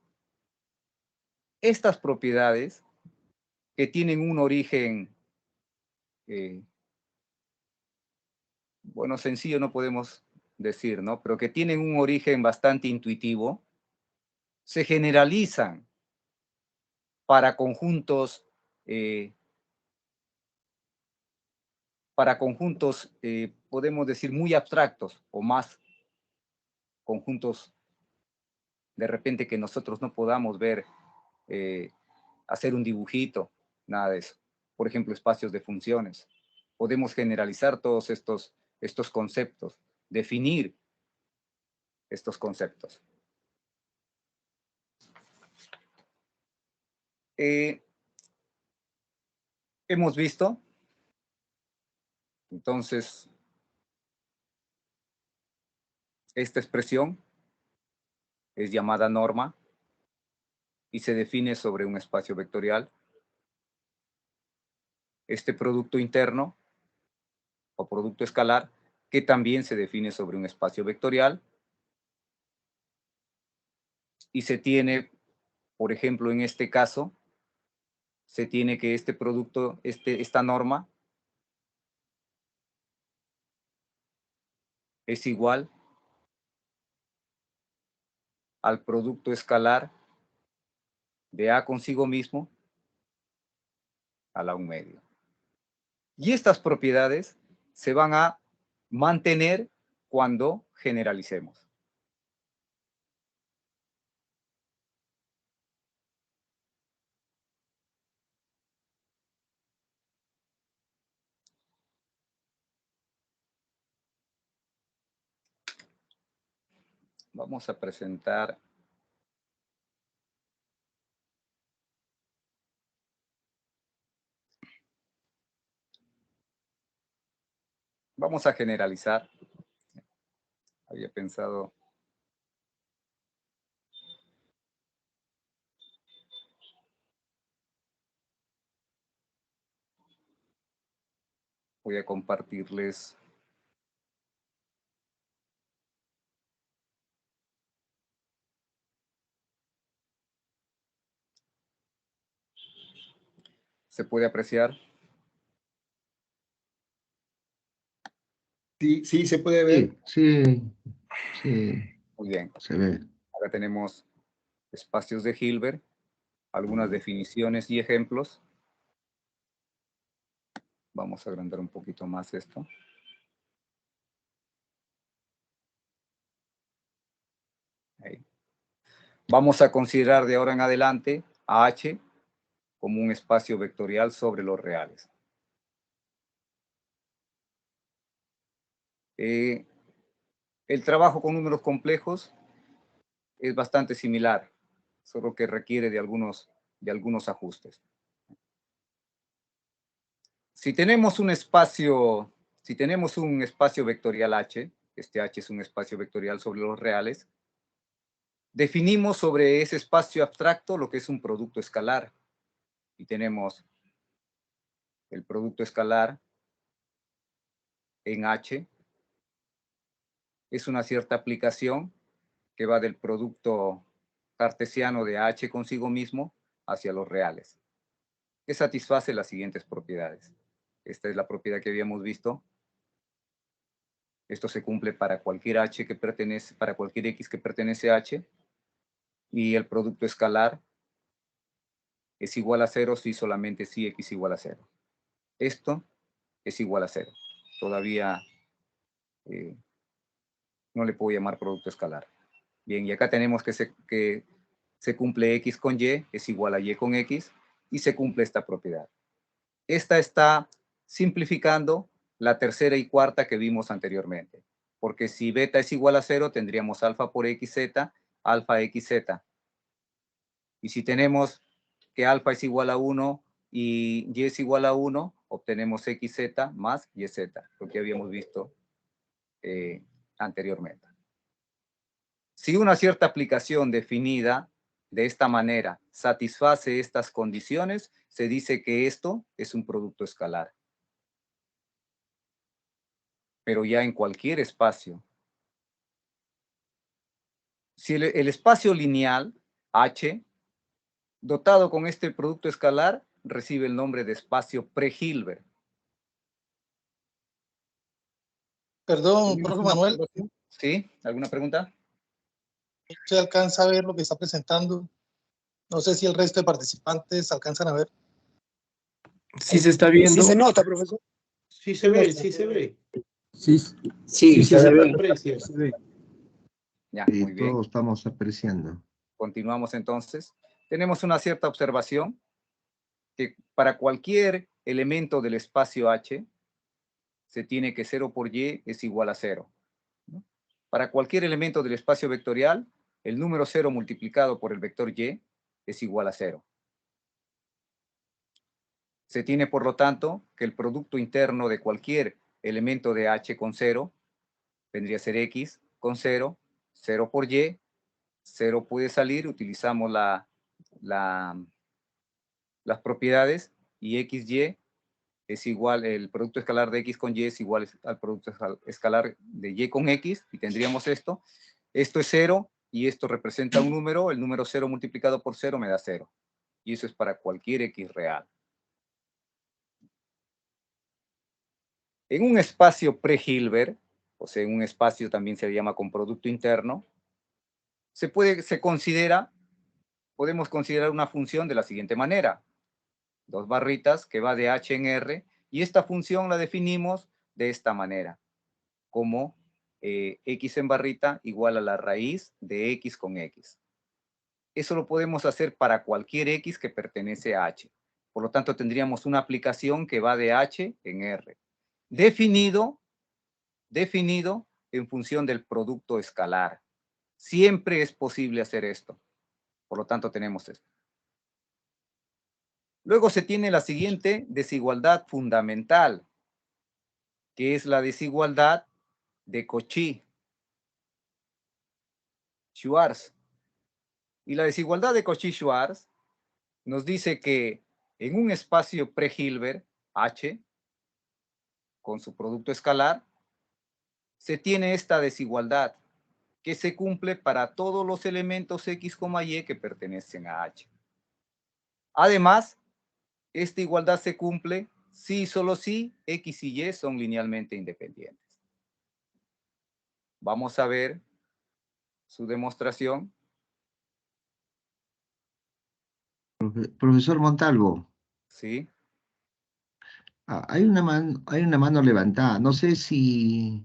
Estas propiedades que tienen un origen, bueno, sencillo no podemos decir, ¿no? Pero que tienen un origen bastante intuitivo, se generalizan para conjuntos, podemos decir, muy abstractos o más conjuntos de repente que nosotros no podamos ver, hacer un dibujito, nada de eso. Por ejemplo, espacios de funciones. Podemos generalizar todos estos conceptos, definir estos conceptos. Hemos visto, entonces, esta expresión es llamada norma y se define sobre un espacio vectorial. Este producto interno o producto escalar, que también se define sobre un espacio vectorial, y se tiene, por ejemplo, en este caso, se tiene que este producto, esta norma, es igual al producto escalar de A consigo mismo a la 1 medio. Y estas propiedades se van a mantener cuando generalicemos. Vamos a presentar vamos a generalizar. Había pensado voy a compartirles ¿se puede apreciar? Sí, sí, se puede ver. Sí. Muy bien. Se ve. Acá tenemos espacios de Hilbert, algunas definiciones y ejemplos. Vamos a agrandar un poquito más esto. Ahí. Vamos a considerar de ahora en adelante a H como un espacio vectorial sobre los reales. El trabajo con números complejos es bastante similar, solo que requiere de algunos ajustes. Si tenemos un espacio vectorial H, este H es un espacio vectorial sobre los reales, definimos sobre ese espacio abstracto lo que es un producto escalar. Y tenemos el producto escalar en H. Es una cierta aplicación que va del producto cartesiano de H consigo mismo hacia los reales, que satisface las siguientes propiedades. Esta es la propiedad que habíamos visto. Esto se cumple para cualquier H que pertenece, para cualquier X que pertenece a H. Y el producto escalar es igual a 0 si solamente si X igual a 0. Esto es igual a 0. Todavía no le puedo llamar producto escalar. Bien, y acá tenemos que se cumple X con Y es igual a Y con X, y se cumple esta propiedad. Esta está simplificando la tercera y cuarta que vimos anteriormente. Porque si beta es igual a 0, tendríamos alfa por XZ, alfa XZ. Y si tenemos que alfa es igual a 1 y Y es igual a 1, obtenemos XZ más YZ, lo que habíamos visto anteriormente. Si una cierta aplicación definida de esta manera satisface estas condiciones, se dice que esto es un producto escalar. Pero ya en cualquier espacio. Si el espacio lineal, H, dotado con este producto escalar, recibe el nombre de espacio pre-Hilbert. Perdón, profe Manuel, ¿Sí? ¿Alguna pregunta? ¿se alcanza a ver lo que está presentando? No sé si el resto de participantes alcanzan a ver. Sí se está viendo. Sí se nota, profesor. Sí se ve, sí se ve. Sí, Sí, se se ve. aprecia. Se ve. Ya, Y muy bien. todos estamos apreciando. Continuamos entonces. Tenemos una cierta observación que para cualquier elemento del espacio H se tiene que 0 por Y es igual a 0. ¿No? Para cualquier elemento del espacio vectorial, el número 0 multiplicado por el vector Y es igual a 0. Se tiene, por lo tanto, que el producto interno de cualquier elemento de H con 0 vendría a ser X con 0, 0 por Y, 0 puede salir, utilizamos las propiedades, y XY es igual, el producto escalar de X con Y es igual al producto escalar de Y con X, y tendríamos esto. Esto es 0, y esto representa un número, el número 0 multiplicado por 0 me da 0. Y eso es para cualquier X real. En un espacio pre-Hilbert, o sea, en un espacio también se llama con producto interno, podemos considerar una función de la siguiente manera. 2 barritas que va de H en R, y esta función la definimos de esta manera, como X en barrita igual a la raíz de X con X. Eso lo podemos hacer para cualquier X que pertenece a H. Por lo tanto, tendríamos una aplicación que va de H en R. Definido en función del producto escalar. Siempre es posible hacer esto. Por lo tanto, tenemos esto. Luego se tiene la siguiente desigualdad fundamental, que es la desigualdad de Cauchy-Schwarz. Y la desigualdad de Cauchy-Schwarz nos dice que en un espacio pre-Hilbert, H, con su producto escalar, se tiene esta desigualdad que se cumple para todos los elementos X, Y que pertenecen a H. Además, esta igualdad se cumple si y solo si X y Y son linealmente independientes. Vamos a ver su demostración. Profesor Montalvo, ¿Sí? hay una mano levantada. No sé si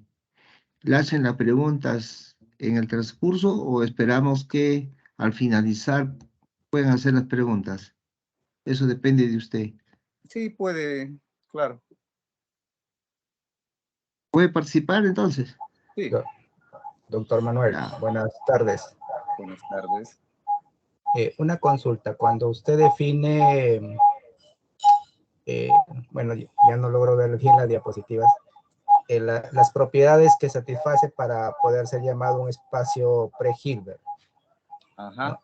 le hacen las preguntas en el transcurso o esperamos que al finalizar puedan hacer las preguntas. Eso depende de usted. Sí, puede, claro. ¿Puede participar entonces? Sí. Doctor Manuel, Ya. buenas tardes. Buenas tardes. Una consulta. Cuando usted define, bueno, ya no logro ver bien las diapositivas, las propiedades que satisface para poder ser llamado un espacio pre-Hilbert. Ajá. ¿No?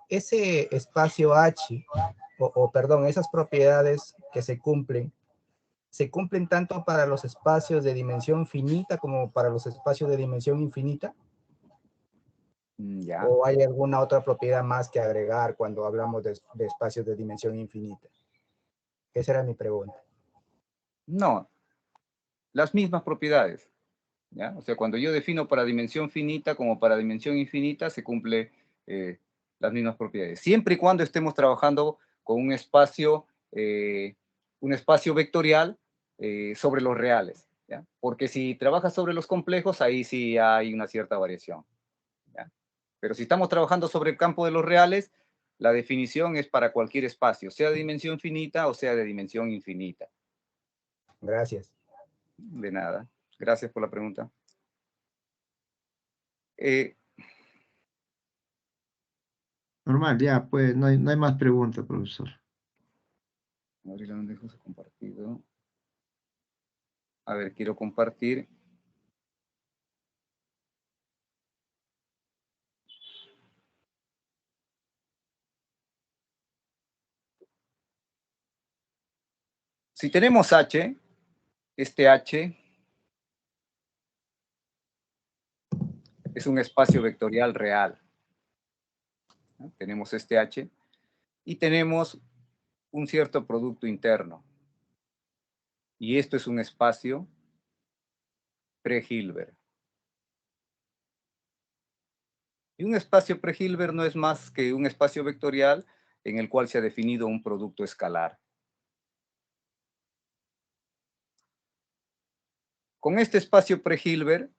Ese espacio H, perdón, esas propiedades que se cumplen tanto para los espacios de dimensión finita como para los espacios de dimensión infinita. Ya. ¿O hay alguna otra propiedad más que agregar cuando hablamos de espacios de dimensión infinita? Esa era mi pregunta. No, las mismas propiedades. ¿Ya? O sea, cuando yo defino para dimensión finita como para dimensión infinita, se cumple las mismas propiedades. Siempre y cuando estemos trabajando con un espacio un espacio vectorial sobre los reales, ¿ya? Porque si trabajas sobre los complejos, ahí sí hay una cierta variación, ¿ya? Pero si estamos trabajando sobre el campo de los reales, la definición es para cualquier espacio, sea de dimensión finita o sea de dimensión infinita. Gracias. De nada. Gracias por la pregunta. Normal, ya, pues, no hay más preguntas, profesor. Gabriela, ¿dónde dejo compartido? A ver, quiero compartir. Si tenemos H, este H es un espacio vectorial real, ¿no? Tenemos este H y tenemos un cierto producto interno. Y esto es un espacio pre-Hilbert. Y un espacio pre-Hilbert no es más que un espacio vectorial en el cual se ha definido un producto escalar. Con este espacio pre-Hilbert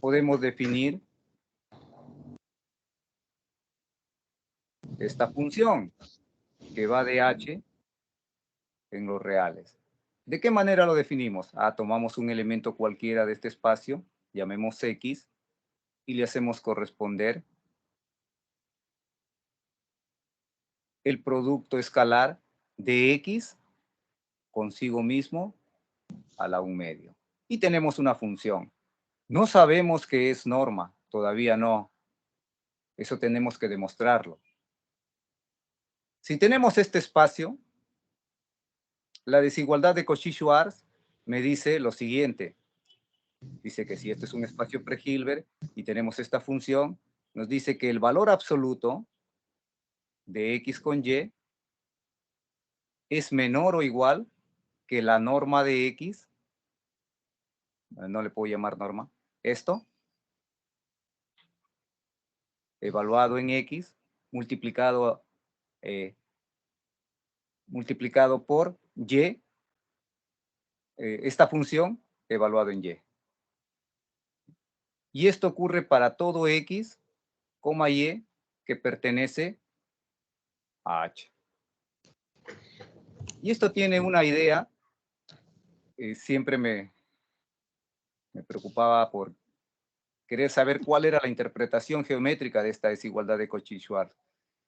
podemos definir esta función que va de H en los reales. ¿De qué manera lo definimos? Tomamos un elemento cualquiera de este espacio, llamemos X, y le hacemos corresponder el producto escalar de X consigo mismo a la 1/2. Y tenemos una función. No sabemos qué es norma, todavía no. Eso tenemos que demostrarlo. Si tenemos este espacio, la desigualdad de Cauchy-Schwarz me dice lo siguiente. Dice que si este es un espacio pre-Hilbert y tenemos esta función, nos dice que el valor absoluto de X con Y es menor o igual que la norma de X. No le puedo llamar norma. Esto, evaluado en X, multiplicado por Y, esta función evaluado en Y. Y esto ocurre para todo X, Y, que pertenece a H. Y esto tiene una idea, siempre me preocupaba por querer saber cuál era la interpretación geométrica de esta desigualdad de Cauchy-Schwarz.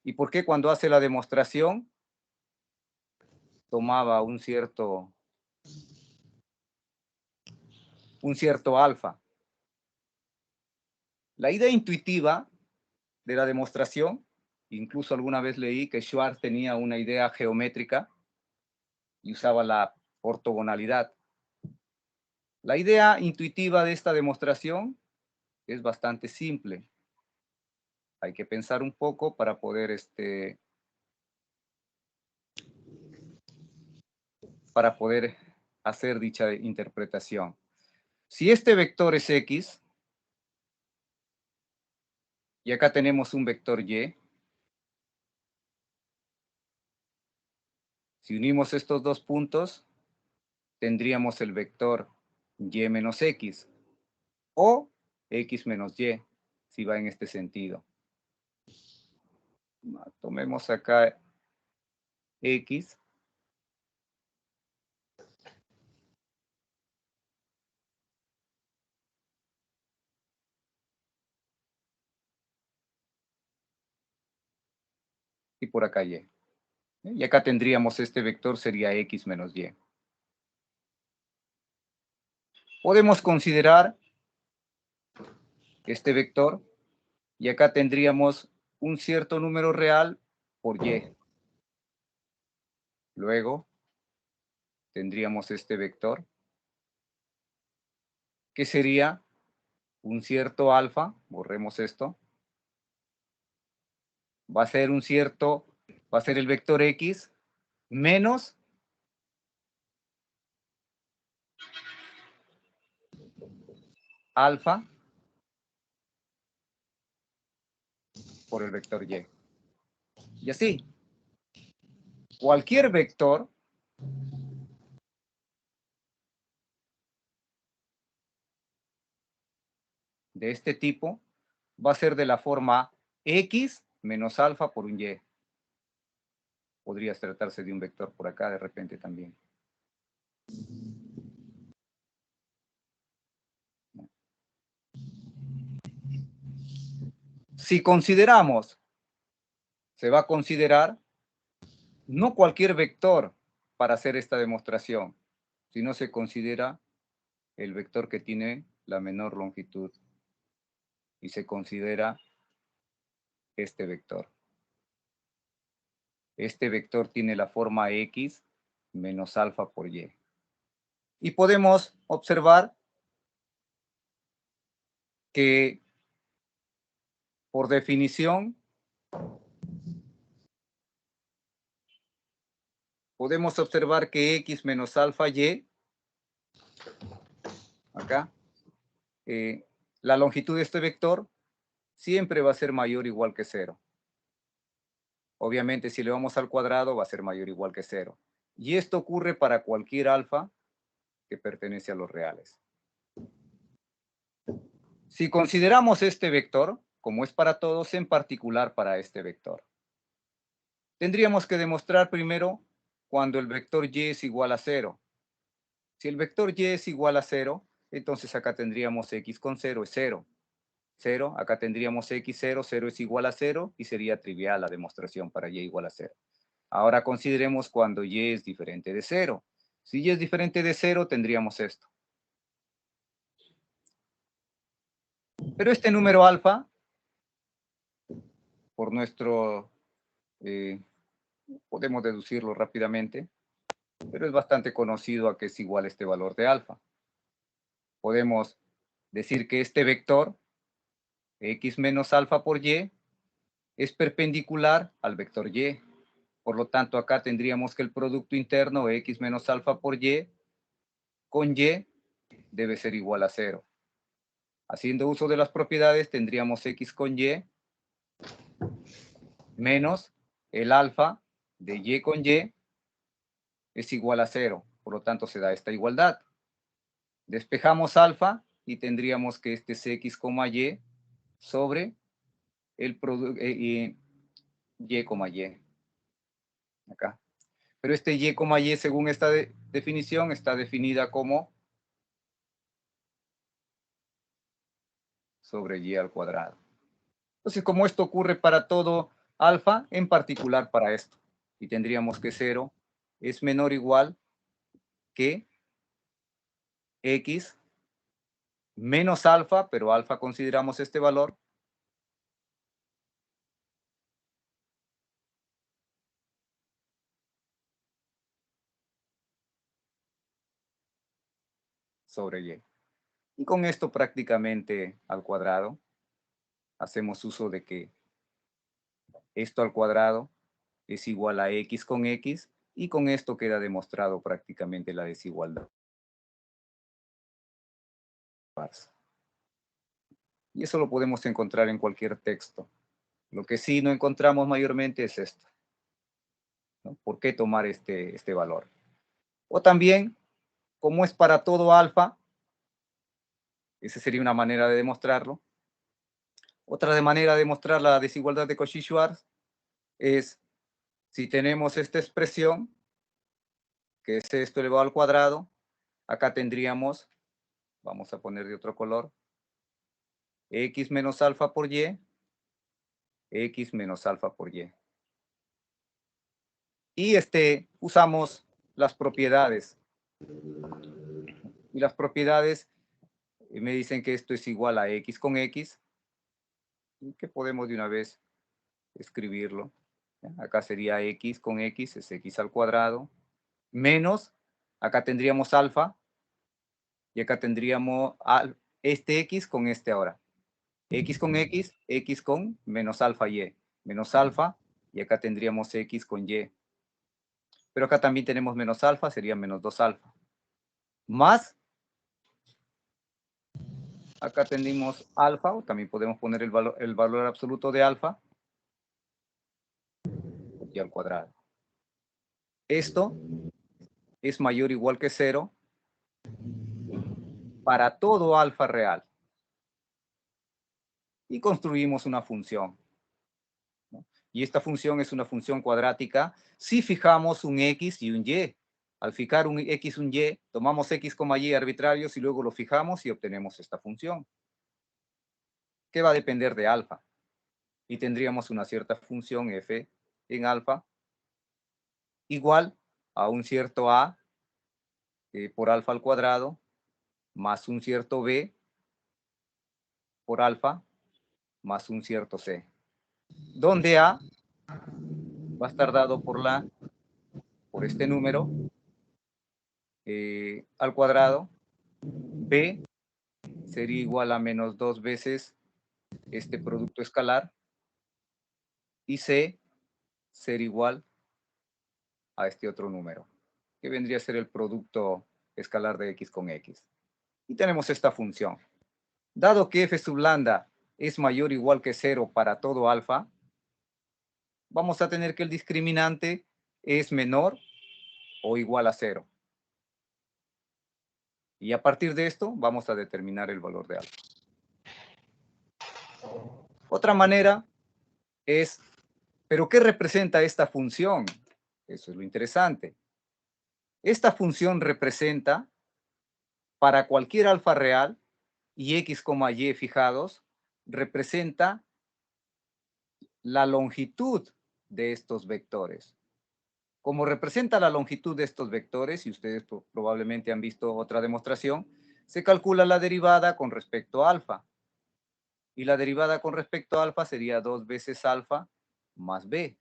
Y por qué cuando hace la demostración tomaba un cierto alfa. La idea intuitiva de la demostración, incluso alguna vez leí que Schwarz tenía una idea geométrica y usaba la ortogonalidad. La idea intuitiva de esta demostración es bastante simple. Hay que pensar un poco para poder hacer dicha interpretación. Si este vector es X, y acá tenemos un vector Y, si unimos estos dos puntos, tendríamos el vector Y menos X, o X menos Y, si va en este sentido. Tomemos acá X. Y por acá Y. Y acá tendríamos este vector, sería X menos Y. Podemos considerar este vector, y acá tendríamos un cierto número real por Y. Luego, tendríamos este vector, que sería un cierto alfa, borremos esto, va a ser el vector X menos alfa por el vector Y. Y así. cualquier vector de este tipo va a ser de la forma X menos alfa por un Y. Podría tratarse de un vector por acá de repente también. Si consideramos, se va a considerar no cualquier vector para hacer esta demostración, sino se considera el vector que tiene la menor longitud y se considera este vector. Este vector tiene la forma X menos alfa por Y. Y podemos observar que por definición podemos observar que X menos alfa Y, acá, la longitud de este vector siempre va a ser mayor o igual que 0. Obviamente, si le vamos al cuadrado, va a ser mayor o igual que 0. Y esto ocurre para cualquier alfa que pertenece a los reales. Si consideramos este vector, como es para todos, en particular para este vector, tendríamos que demostrar primero cuando el vector y es igual a 0. Si el vector y es igual a 0, entonces acá tendríamos x con 0 es 0. 0, acá tendríamos x0, 0 es igual a 0 y sería trivial la demostración para y igual a 0. Ahora consideremos cuando y es diferente de 0. Si y es diferente de 0, tendríamos esto. Pero este número alfa, por nuestro, podemos deducirlo rápidamente, pero es bastante conocido a que es igual este valor de alfa. Podemos decir que este vector, x menos alfa por y, es perpendicular al vector y. Por lo tanto, acá tendríamos que el producto interno x menos alfa por y con y debe ser igual a 0. Haciendo uso de las propiedades, tendríamos x con y menos el alfa de y con y es igual a 0. Por lo tanto, se da esta igualdad. Despejamos alfa y tendríamos que este es x, y sobre el producto y, y. Acá. Pero este y, y según esta definición está definida como sobre y al cuadrado. Entonces, como esto ocurre para todo alfa, en particular para esto, y tendríamos que 0 es menor o igual que x menos alfa, pero alfa consideramos este valor, sobre y. Y con esto prácticamente al cuadrado hacemos uso de que esto al cuadrado es igual a x con x, y con esto queda demostrado prácticamente la desigualdad. Y eso lo podemos encontrar en cualquier texto. Lo que sí no encontramos mayormente es esto, ¿no? ¿Por qué tomar este valor? O también, como es para todo alfa, esa sería una manera de demostrarlo. Otra manera de demostrar la desigualdad de Cauchy-Schwarz es si tenemos esta expresión, que es esto elevado al cuadrado, acá tendríamos, vamos a poner de otro color, x menos alfa por y, x menos alfa por y. Y usamos las propiedades. Y las propiedades me dicen que esto es igual a x con x, y que podemos de una vez escribirlo. Acá sería x con x, es x al cuadrado, menos, acá tendríamos alfa, y acá tendríamos este x con este ahora. X con x con menos alfa y, menos alfa, y acá tendríamos x con y. Pero acá también tenemos menos alfa, sería menos 2 alfa. Más, acá tenemos alfa, o también podemos poner el valor absoluto de alfa, y al cuadrado. Esto es mayor o igual que 0 para todo alfa real. Y construimos una función, ¿no? Y esta función es una función cuadrática si fijamos un x y un y. Al fijar un x y un y, tomamos x, y arbitrarios y luego lo fijamos y obtenemos esta función, que va a depender de alfa. Y tendríamos una cierta función f en alfa igual a un cierto a por alfa al cuadrado más un cierto b por alfa más un cierto c, donde a va a estar dado por este número al cuadrado, b sería igual a menos 2 veces este producto escalar y c sería igual a este otro número, que vendría a ser el producto escalar de x con x. Y tenemos esta función. Dado que f sub lambda es mayor o igual que 0 para todo alfa, vamos a tener que el discriminante es menor o igual a 0. Y a partir de esto vamos a determinar el valor de alfa. Otra manera es, ¿pero qué representa esta función? Eso es lo interesante. Esta función representa para cualquier alfa real y x, y fijados, representa la longitud de estos vectores. Como representa la longitud de estos vectores, y ustedes probablemente han visto otra demostración, se calcula la derivada con respecto a alfa. Y la derivada con respecto a alfa sería 2 veces alfa más b.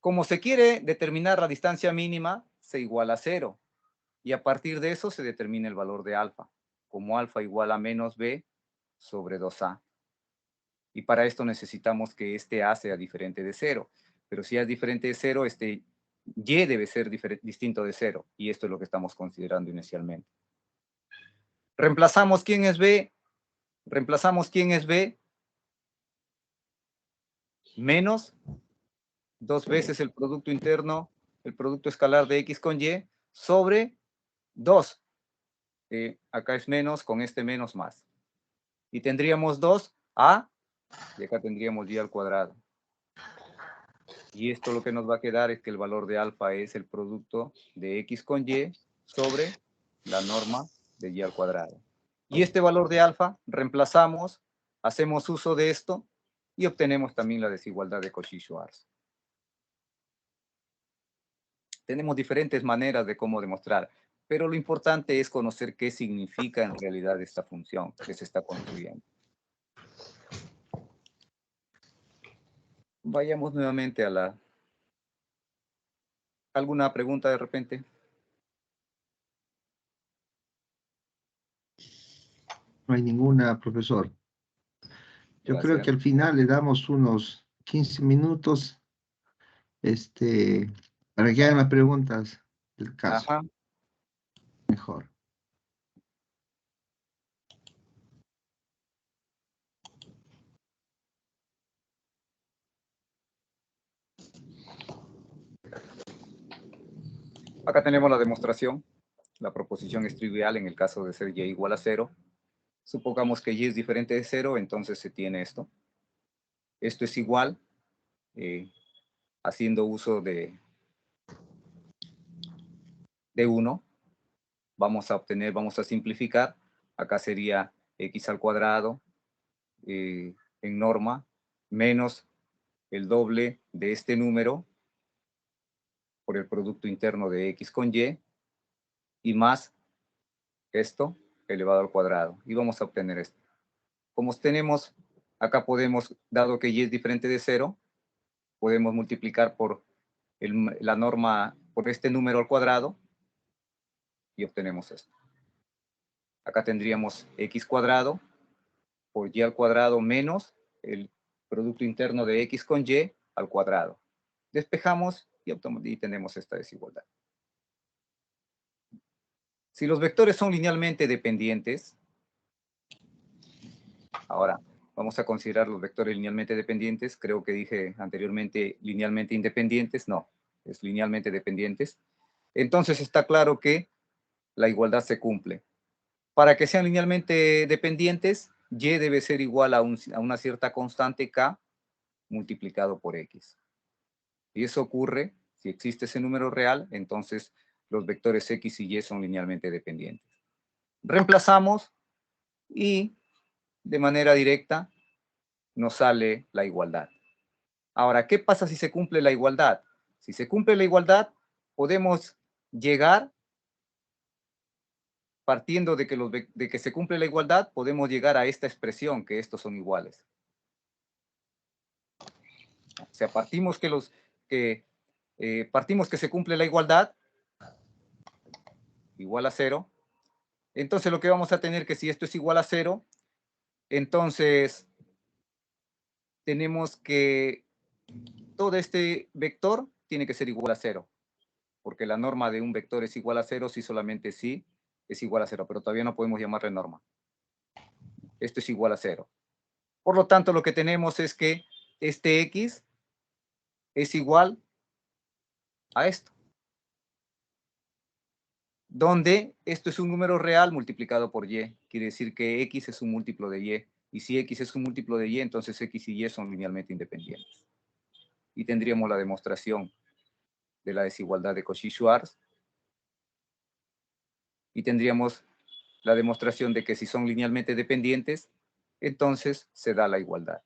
Como se quiere determinar la distancia mínima, se iguala a 0. Y a partir de eso se determina el valor de alfa, como alfa igual a menos b sobre 2a. Y para esto necesitamos que este a sea diferente de 0. Pero si es diferente de 0, este y debe ser distinto de 0. Y esto es lo que estamos considerando inicialmente. Reemplazamos quién es b. Reemplazamos quién es b. Menos 2 veces el producto interno, el producto escalar de x con y, sobre 2. Acá es menos, con este menos más. Y tendríamos 2a, y acá tendríamos y al cuadrado. Y esto lo que nos va a quedar es que el valor de alfa es el producto de x con y sobre la norma de y al cuadrado. Y este valor de alfa reemplazamos, hacemos uso de esto y obtenemos también la desigualdad de Cauchy-Schwarz. Tenemos diferentes maneras de cómo demostrar, pero lo importante es conocer qué significa en realidad esta función que se está construyendo. Vayamos nuevamente a la... ¿Alguna pregunta de repente? No hay ninguna, profesor. Yo Gracias. creo que al final le damos unos 15 minutos para que hagan las preguntas del caso. Ajá. Mejor. Acá tenemos la demostración. La proposición es trivial en el caso de ser y igual a 0. Supongamos que y es diferente de 0, entonces se tiene esto. Esto es igual, haciendo uso de 1. Vamos a obtener, vamos a simplificar. Acá sería x al cuadrado en norma menos el doble de este número por el producto interno de x con y más esto elevado al cuadrado. Y vamos a obtener esto. Como tenemos, acá podemos, dado que y es diferente de 0, podemos multiplicar por la norma, por este número al cuadrado y obtenemos esto. Acá tendríamos x cuadrado por y al cuadrado menos el producto interno de x con y al cuadrado. Despejamos y tenemos esta desigualdad. Si los vectores son linealmente dependientes, ahora, Vamos a considerar los vectores linealmente dependientes. Creo que dije anteriormente linealmente independientes. No, es linealmente dependientes. Entonces está claro que la igualdad se cumple. Para que sean linealmente dependientes, y debe ser igual a una cierta constante k multiplicado por x. Y eso ocurre, si existe ese número real, entonces los vectores x y y son linealmente dependientes. Reemplazamos y de manera directa nos sale la igualdad. Ahora, ¿qué pasa si se cumple la igualdad? Si se cumple la igualdad, podemos llegar, partiendo de que se cumple la igualdad, podemos llegar a esta expresión, que estos son iguales. O sea, partimos que se cumple la igualdad, igual a 0. Entonces lo que vamos a tener que si esto es igual a 0, entonces tenemos que todo este vector tiene que ser igual a 0, porque la norma de un vector es igual a 0 si solamente si es igual a 0, pero todavía no podemos llamarle norma. Esto es igual a 0. Por lo tanto, lo que tenemos es que este x es igual a esto, donde esto es un número real multiplicado por y. Quiere decir que x es un múltiplo de y. Y si x es un múltiplo de y, entonces x y y son linealmente independientes. Y tendríamos la demostración de la desigualdad de Cauchy-Schwarz. Y tendríamos la demostración de que si son linealmente dependientes, entonces se da la igualdad.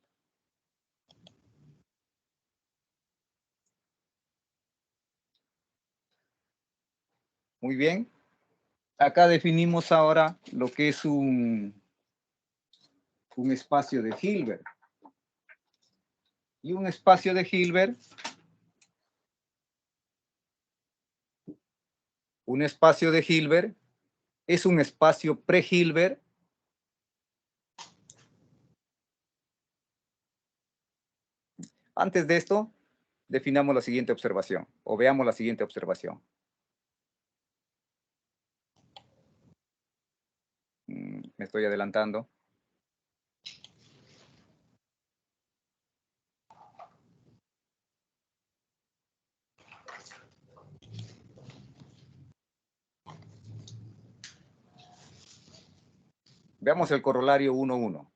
Muy bien. Acá definimos ahora lo que es un espacio de Hilbert. Y un espacio de Hilbert, es un espacio pre-Hilbert Antes de esto, definamos la siguiente observación, o veamos la siguiente observación. Me estoy adelantando. Veamos el corolario 1,1.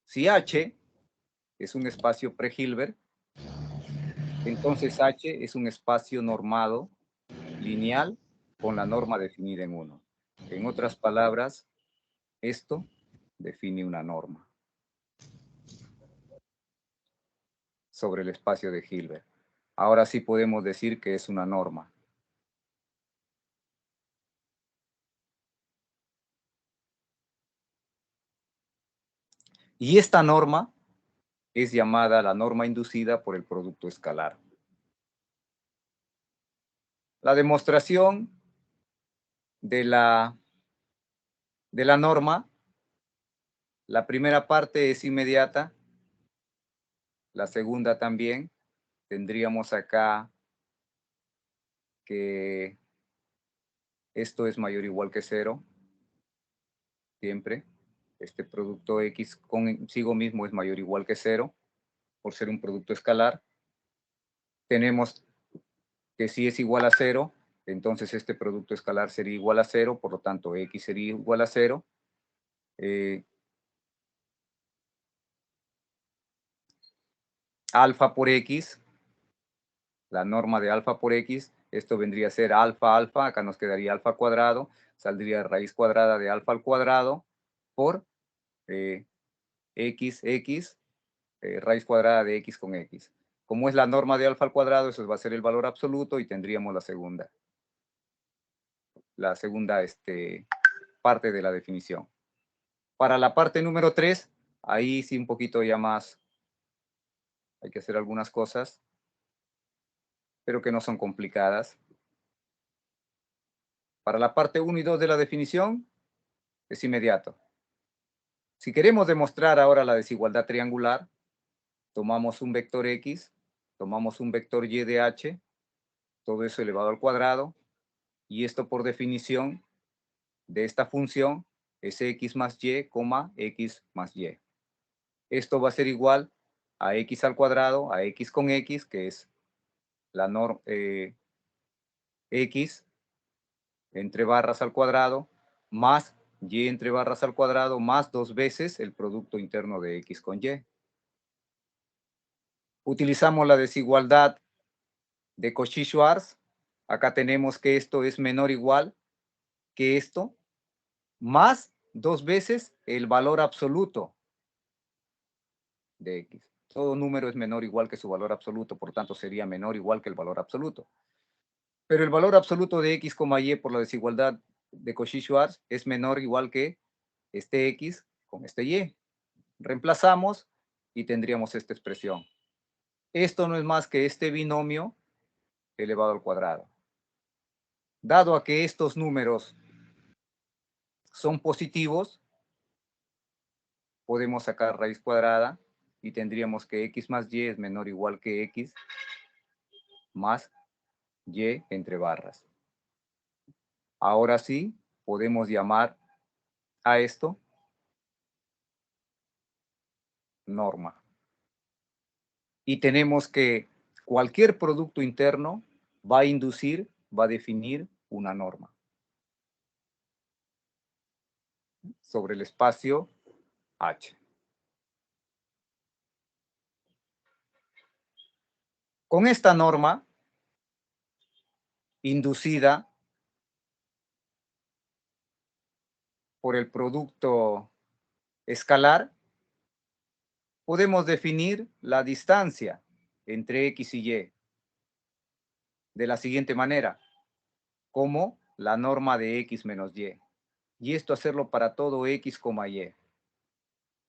Si H es un espacio pre-Hilbert, entonces H es un espacio normado lineal con la norma definida en 1. En otras palabras, esto define una norma sobre el espacio de Hilbert. Ahora sí podemos decir que es una norma. Y esta norma es llamada la norma inducida por el producto escalar. La demostración de la norma, la primera parte es inmediata, la segunda también. Tendríamos acá que esto es mayor o igual que 0, siempre. Este producto X consigo mismo es mayor o igual que 0, por ser un producto escalar. Tenemos que si es igual a 0, entonces este producto escalar sería igual a 0, por lo tanto X sería igual a 0. Alfa por X, la norma de alfa por X, esto vendría a ser alfa, alfa, acá nos quedaría alfa cuadrado, saldría raíz cuadrada de alfa al cuadrado por X, X, raíz cuadrada de X con X. Como es la norma de alfa al cuadrado, eso va a ser el valor absoluto y tendríamos la segunda parte de la definición. Para la parte número 3, ahí sí un poquito ya más, hay que hacer algunas cosas, pero que no son complicadas. Para la parte 1 y 2 de la definición, es inmediato. Si queremos demostrar ahora la desigualdad triangular, tomamos un vector X, tomamos un vector Y de H, todo eso elevado al cuadrado, y esto por definición de esta función es X más Y, X más Y. Esto va a ser igual a x al cuadrado, a x con x, que es la norma x entre barras al cuadrado, más y entre barras al cuadrado, más 2 veces el producto interno de x con y. Utilizamos la desigualdad de Cauchy-Schwarz. Acá tenemos que esto es menor o igual que esto, más 2 veces el valor absoluto de x. Todo número es menor o igual que su valor absoluto, por tanto sería menor o igual que el valor absoluto. Pero el valor absoluto de x, y por la desigualdad de Cauchy-Schwarz es menor o igual que este x con este y. Reemplazamos y tendríamos esta expresión. Esto no es más que este binomio elevado al cuadrado. Dado a que estos números son positivos, podemos sacar raíz cuadrada y tendríamos que x más y es menor o igual que x más y entre barras. Ahora sí, podemos llamar a esto norma. Y tenemos que cualquier producto interno va a definir una norma sobre el espacio H. Con esta norma inducida por el producto escalar, podemos definir la distancia entre x y y de la siguiente manera, como la norma de x menos y. Y esto hacerlo para todo x, y.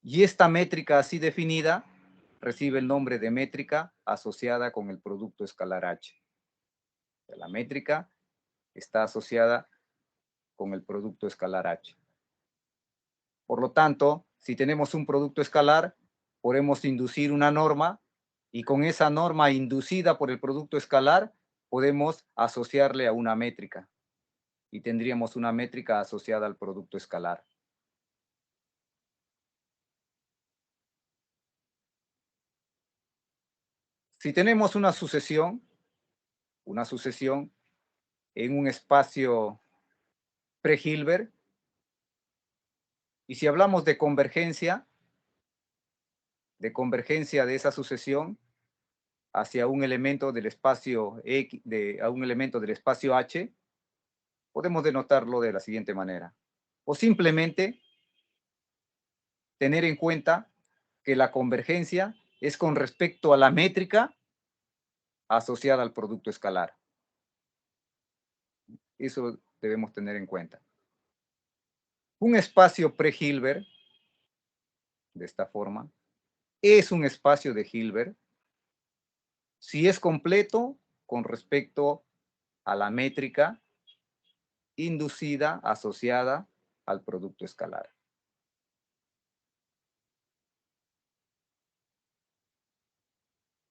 Y esta métrica así definida recibe el nombre de métrica asociada con el producto escalar H. La métrica está asociada con el producto escalar H. Por lo tanto, si tenemos un producto escalar, podemos inducir una norma y con esa norma inducida por el producto escalar podemos asociarle a una métrica y tendríamos una métrica asociada al producto escalar. Si tenemos una sucesión en un espacio pre-Hilbert, y si hablamos de convergencia de esa sucesión hacia un elemento del espacio X, a un elemento del espacio H, podemos denotarlo de la siguiente manera. O simplemente tener en cuenta que la convergencia es con respecto a la métrica asociada al producto escalar. Eso debemos tener en cuenta. Un espacio pre-Hilbert, de esta forma, es un espacio de Hilbert si es completo con respecto a la métrica inducida asociada al producto escalar.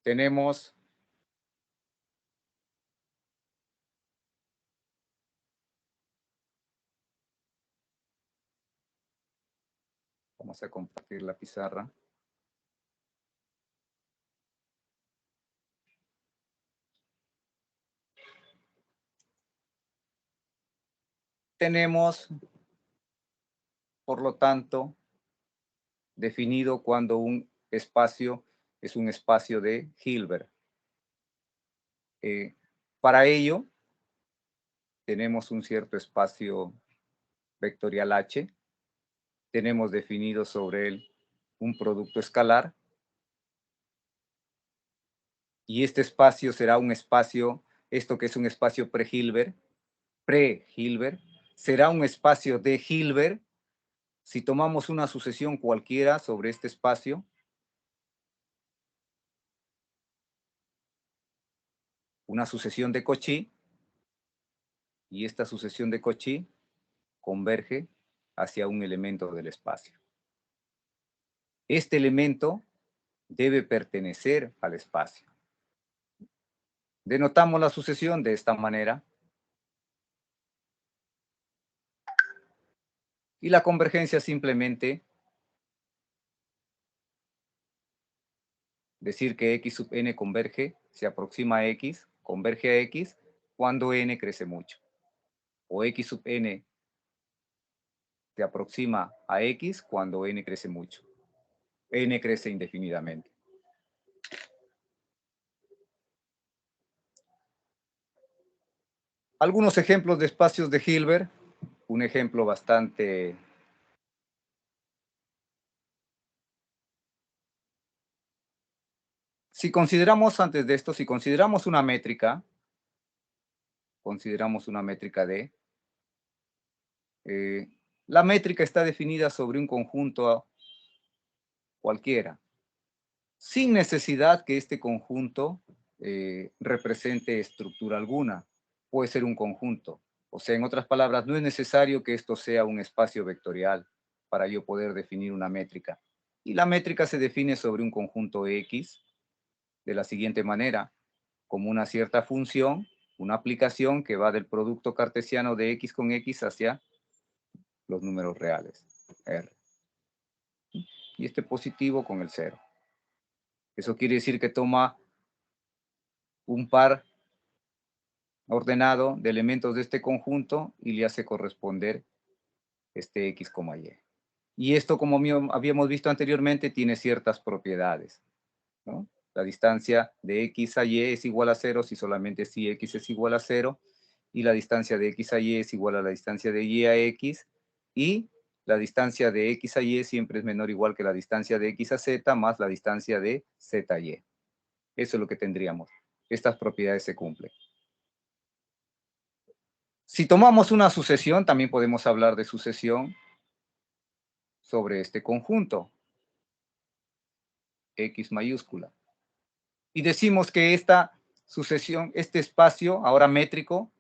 Tenemos vamos a compartir la pizarra. Tenemos, por lo tanto, definido cuando un espacio es un espacio de Hilbert. Para ello, tenemos un cierto espacio vectorial H. Tenemos definido sobre él un producto escalar. Y este espacio será un espacio, esto que es un espacio pre-Hilbert, será un espacio de Hilbert si tomamos una sucesión cualquiera sobre este espacio. Una sucesión de Cauchy, y esta sucesión de Cauchy converge hacia un elemento del espacio. Este elemento debe pertenecer al espacio. Denotamos la sucesión de esta manera. Y la convergencia simplemente Decir que X sub n converge, se aproxima a X, converge a X, cuando n crece mucho. O X sub n se aproxima a X cuando n crece mucho. N crece indefinidamente. Algunos ejemplos de espacios de Hilbert. Un ejemplo bastante... Si consideramos antes de esto, si consideramos una métrica D, la métrica está definida sobre un conjunto cualquiera, sin necesidad que este conjunto represente estructura alguna. Puede ser un conjunto. O sea, en otras palabras, no es necesario que esto sea un espacio vectorial para yo poder definir una métrica. Y la métrica se define sobre un conjunto X de la siguiente manera, como una cierta función, una aplicación que va del producto cartesiano de X con X hacia los números reales, R. Y este positivo con el 0. Eso quiere decir que toma un par ordenado de elementos de este conjunto y le hace corresponder este X, Y. Y esto, como habíamos visto anteriormente, tiene ciertas propiedades, ¿no? La distancia de X a Y es igual a 0 si solamente si X es igual a 0, y la distancia de X a Y es igual a la distancia de Y a X, y la distancia de X a Y siempre es menor o igual que la distancia de X a Z más la distancia de Z a Y. Eso es lo que tendríamos. Estas propiedades se cumplen. Si tomamos una sucesión, también podemos hablar de sucesión sobre este conjunto, X mayúscula. Y decimos que esta sucesión, este espacio, ahora métrico,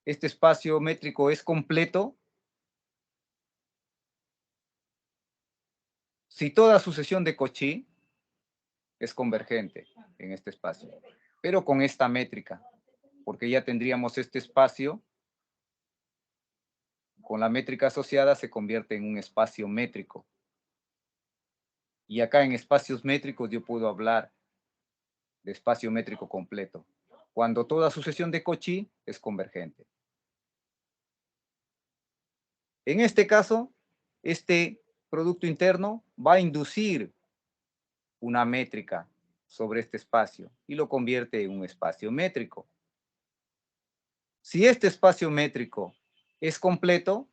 este espacio métrico es completo si toda sucesión de Cauchy es convergente en este espacio, pero con esta métrica, porque ya tendríamos este espacio, con la métrica asociada se convierte en un espacio métrico. Y acá en espacios métricos yo puedo hablar de espacio métrico completo, cuando toda sucesión de Cauchy es convergente. En este caso, este producto interno va a inducir una métrica sobre este espacio y lo convierte en un espacio métrico. Si este espacio métrico es completo,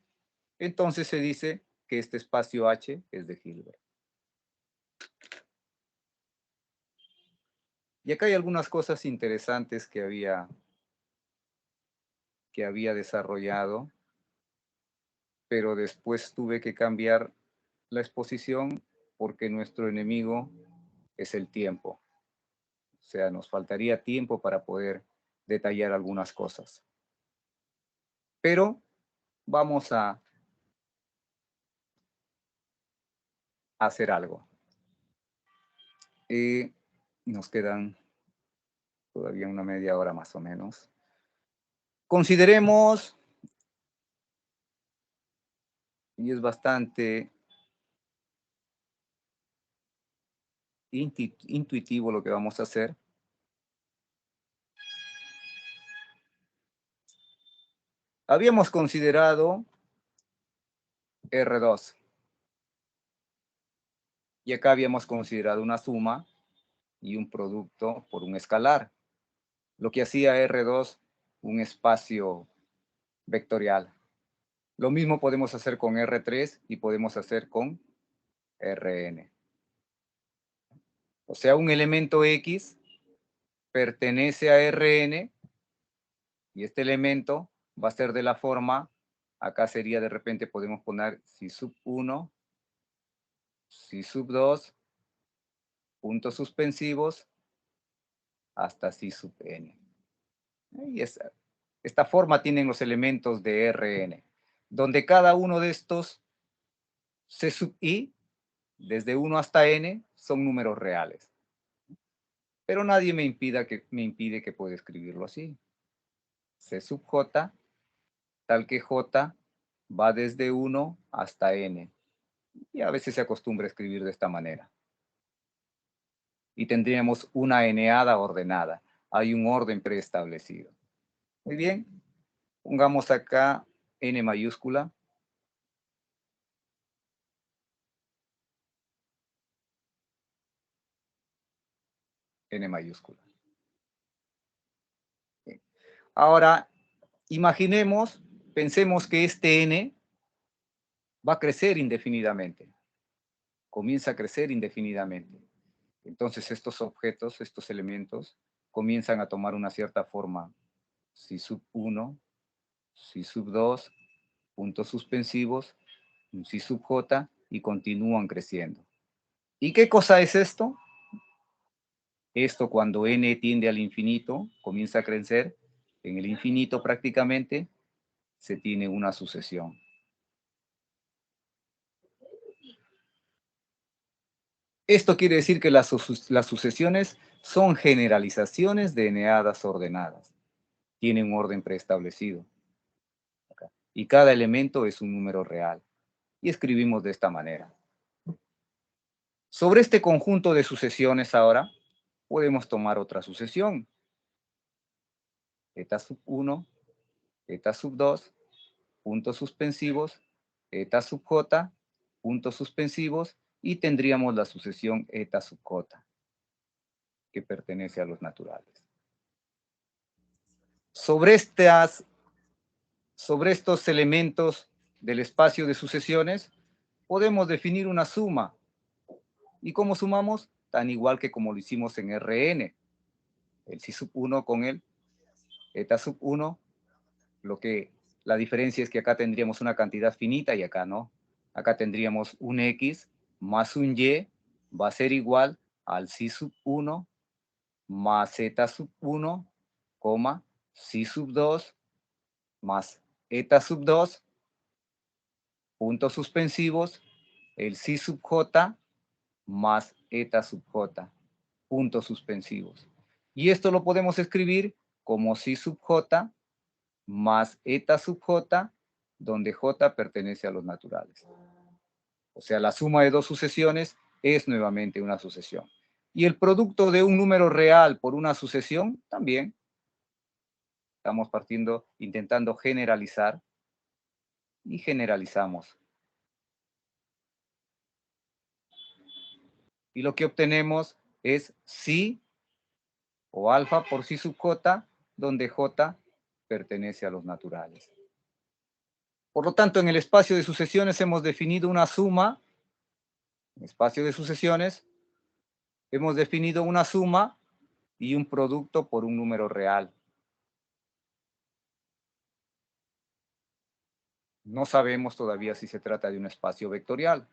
entonces se dice que este espacio H es de Hilbert. Y acá hay algunas cosas interesantes que había desarrollado, pero después tuve que cambiar la exposición porque nuestro enemigo es el tiempo. O sea, nos faltaría tiempo para poder detallar algunas cosas. Pero vamos a hacer algo. Nos quedan todavía una media hora más o menos. Consideremos, y es bastante intuitivo lo que vamos a hacer. Habíamos considerado R2. Y acá habíamos considerado una suma y un producto por un escalar. Lo que hacía R2 un espacio vectorial. Lo mismo podemos hacer con R3 y podemos hacer con Rn. O sea, un elemento X pertenece a Rn y este elemento va a ser de la forma, acá sería de repente podemos poner si sub 1, si sub 2, puntos suspensivos, hasta si sub n. Y esta forma tienen los elementos de Rn, donde cada uno de estos C sub i, desde 1 hasta n, son números reales. Pero nadie me impide que pueda escribirlo así. C sub j, tal que j va desde 1 hasta n. Y a veces se acostumbra a escribir de esta manera. y tendríamos una eneada ordenada. Hay un orden preestablecido. Muy bien, pongamos acá n mayúscula. N mayúscula. Bien. Ahora, imaginemos, pensemos que este n va a crecer indefinidamente. Comienza a crecer indefinidamente. Entonces estos objetos, estos elementos, comienzan a tomar una cierta forma. Si sub 1, si sub 2, puntos suspensivos, si sub j, y continúan creciendo. ¿Y qué cosa es esto? Esto cuando n tiende al infinito, comienza a crecer, en el infinito prácticamente, se tiene una sucesión. Esto quiere decir que las sucesiones son generalizaciones de eneadas ordenadas. Tienen un orden preestablecido. Y cada elemento es un número real. Y escribimos de esta manera. Sobre este conjunto de sucesiones ahora, podemos tomar otra sucesión. Eta sub 1, eta sub 2, puntos suspensivos, eta sub j, puntos suspensivos, y tendríamos la sucesión eta sub j, que pertenece a los naturales. Sobre estos elementos del espacio de sucesiones, podemos definir una suma. ¿Y cómo sumamos? Tan igual que como lo hicimos en Rn. El si sub 1 con el eta sub 1, la diferencia es que acá tendríamos una cantidad finita y acá no. Acá tendríamos un x más un y va a ser igual al si sub 1 más eta sub 1, si sub 2 más eta sub 2, puntos suspensivos, el si sub j más eta sub j, puntos suspensivos. Y esto lo podemos escribir como si sub j más eta sub j, donde j pertenece a los naturales. O sea, la suma de dos sucesiones es nuevamente una sucesión. Y el producto de un número real por una sucesión también. Estamos intentando generalizar, y generalizamos. Y lo que obtenemos es psi o alfa por si sub j, donde j pertenece a los naturales. Por lo tanto, en el espacio de sucesiones hemos definido una suma. En espacio de sucesiones hemos definido una suma y un producto por un número real. No sabemos todavía si se trata de un espacio vectorial,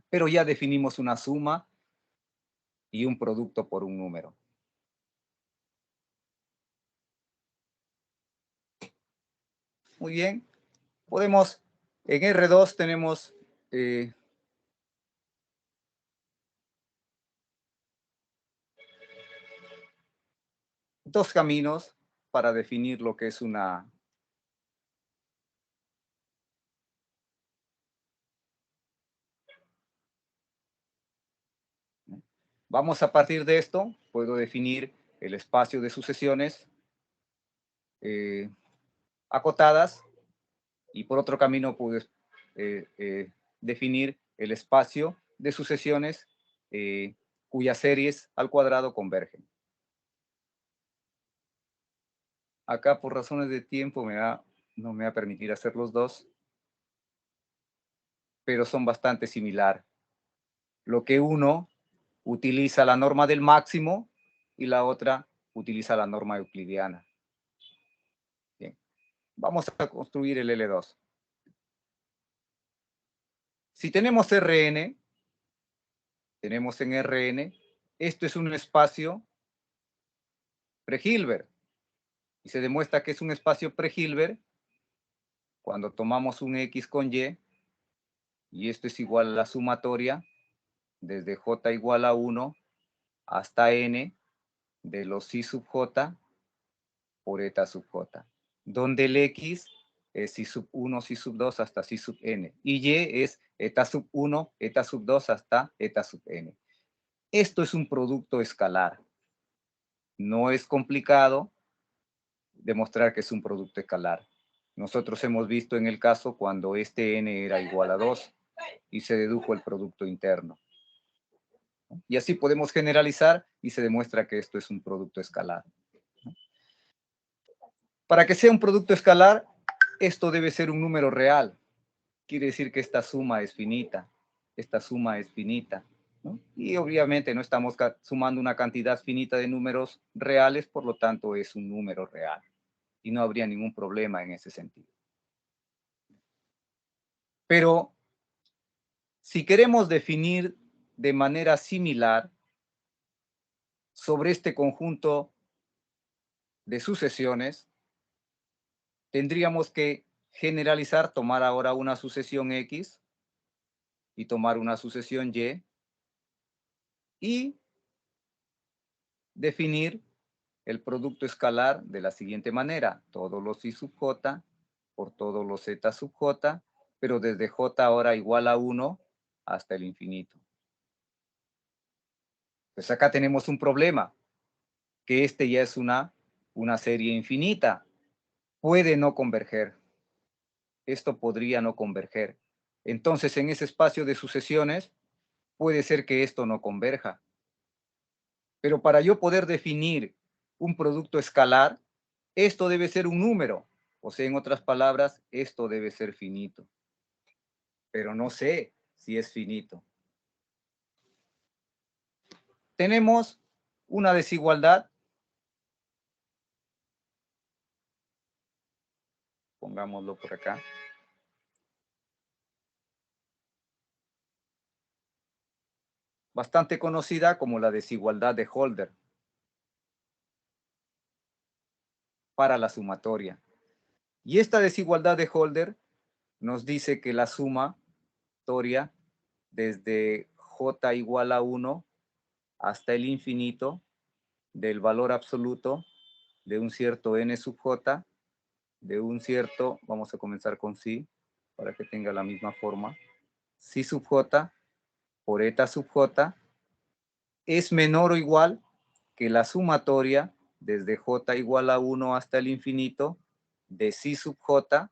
pero ya definimos una suma y un producto por un número. Muy bien. Podemos, en R2 tenemos dos caminos para definir lo que es una Vamos a partir de esto, puedo definir el espacio de sucesiones acotadas, y por otro camino puedo definir el espacio de sucesiones cuyas series al cuadrado convergen. Acá por razones de tiempo no me va a permitir hacer los dos, pero son bastante similares. Lo que uno utiliza la norma del máximo y la otra utiliza la norma euclidiana. Bien, vamos a construir el L2. Si tenemos Rn, tenemos en Rn, esto es un espacio pre-Hilbert. Y se demuestra que es un espacio pre-Hilbert cuando tomamos un X con y esto es igual a la sumatoria desde J igual a 1 hasta N de los Si sub J por eta sub J, donde el X es Si sub 1, Si sub 2 hasta Si sub N, y Y es eta sub 1, eta sub 2 hasta eta sub N. Esto es un producto escalar. No es complicado demostrar que es un producto escalar. Nosotros hemos visto en el caso cuando este n era igual a 2 y se dedujo el producto interno. Y así podemos generalizar y se demuestra que esto es un producto escalar. Para que sea un producto escalar, esto debe ser un número real. Quiere decir que esta suma es finita. Esta suma es finita, ¿no? Y obviamente no estamos sumando una cantidad finita de números reales, por lo tanto es un número real. Y no habría ningún problema en ese sentido. Pero si queremos definir de manera similar sobre este conjunto de sucesiones, tendríamos que generalizar, tomar ahora una sucesión X y tomar una sucesión y definir el producto escalar de la siguiente manera. Todos los I sub j por todos los Z sub j, pero desde j ahora igual a 1 hasta el infinito. Pues acá tenemos un problema, que este ya es una serie infinita. Puede no converger. Esto podría no converger. Entonces, en ese espacio de sucesiones, puede ser que esto no converja. Pero para yo poder definir un producto escalar, esto debe ser un número. O sea, en otras palabras, esto debe ser finito. Pero no sé si es finito. Tenemos una desigualdad. Pongámoslo por acá. Bastante conocida como la desigualdad de Holder para la sumatoria. Y esta desigualdad de Holder nos dice que la sumatoria desde j igual a 1 hasta el infinito del valor absoluto de un cierto n sub j, de un cierto, vamos a comenzar con psi, para que tenga la misma forma, psi sub j por eta sub j, es menor o igual que la sumatoria desde j igual a 1 hasta el infinito de psi sub j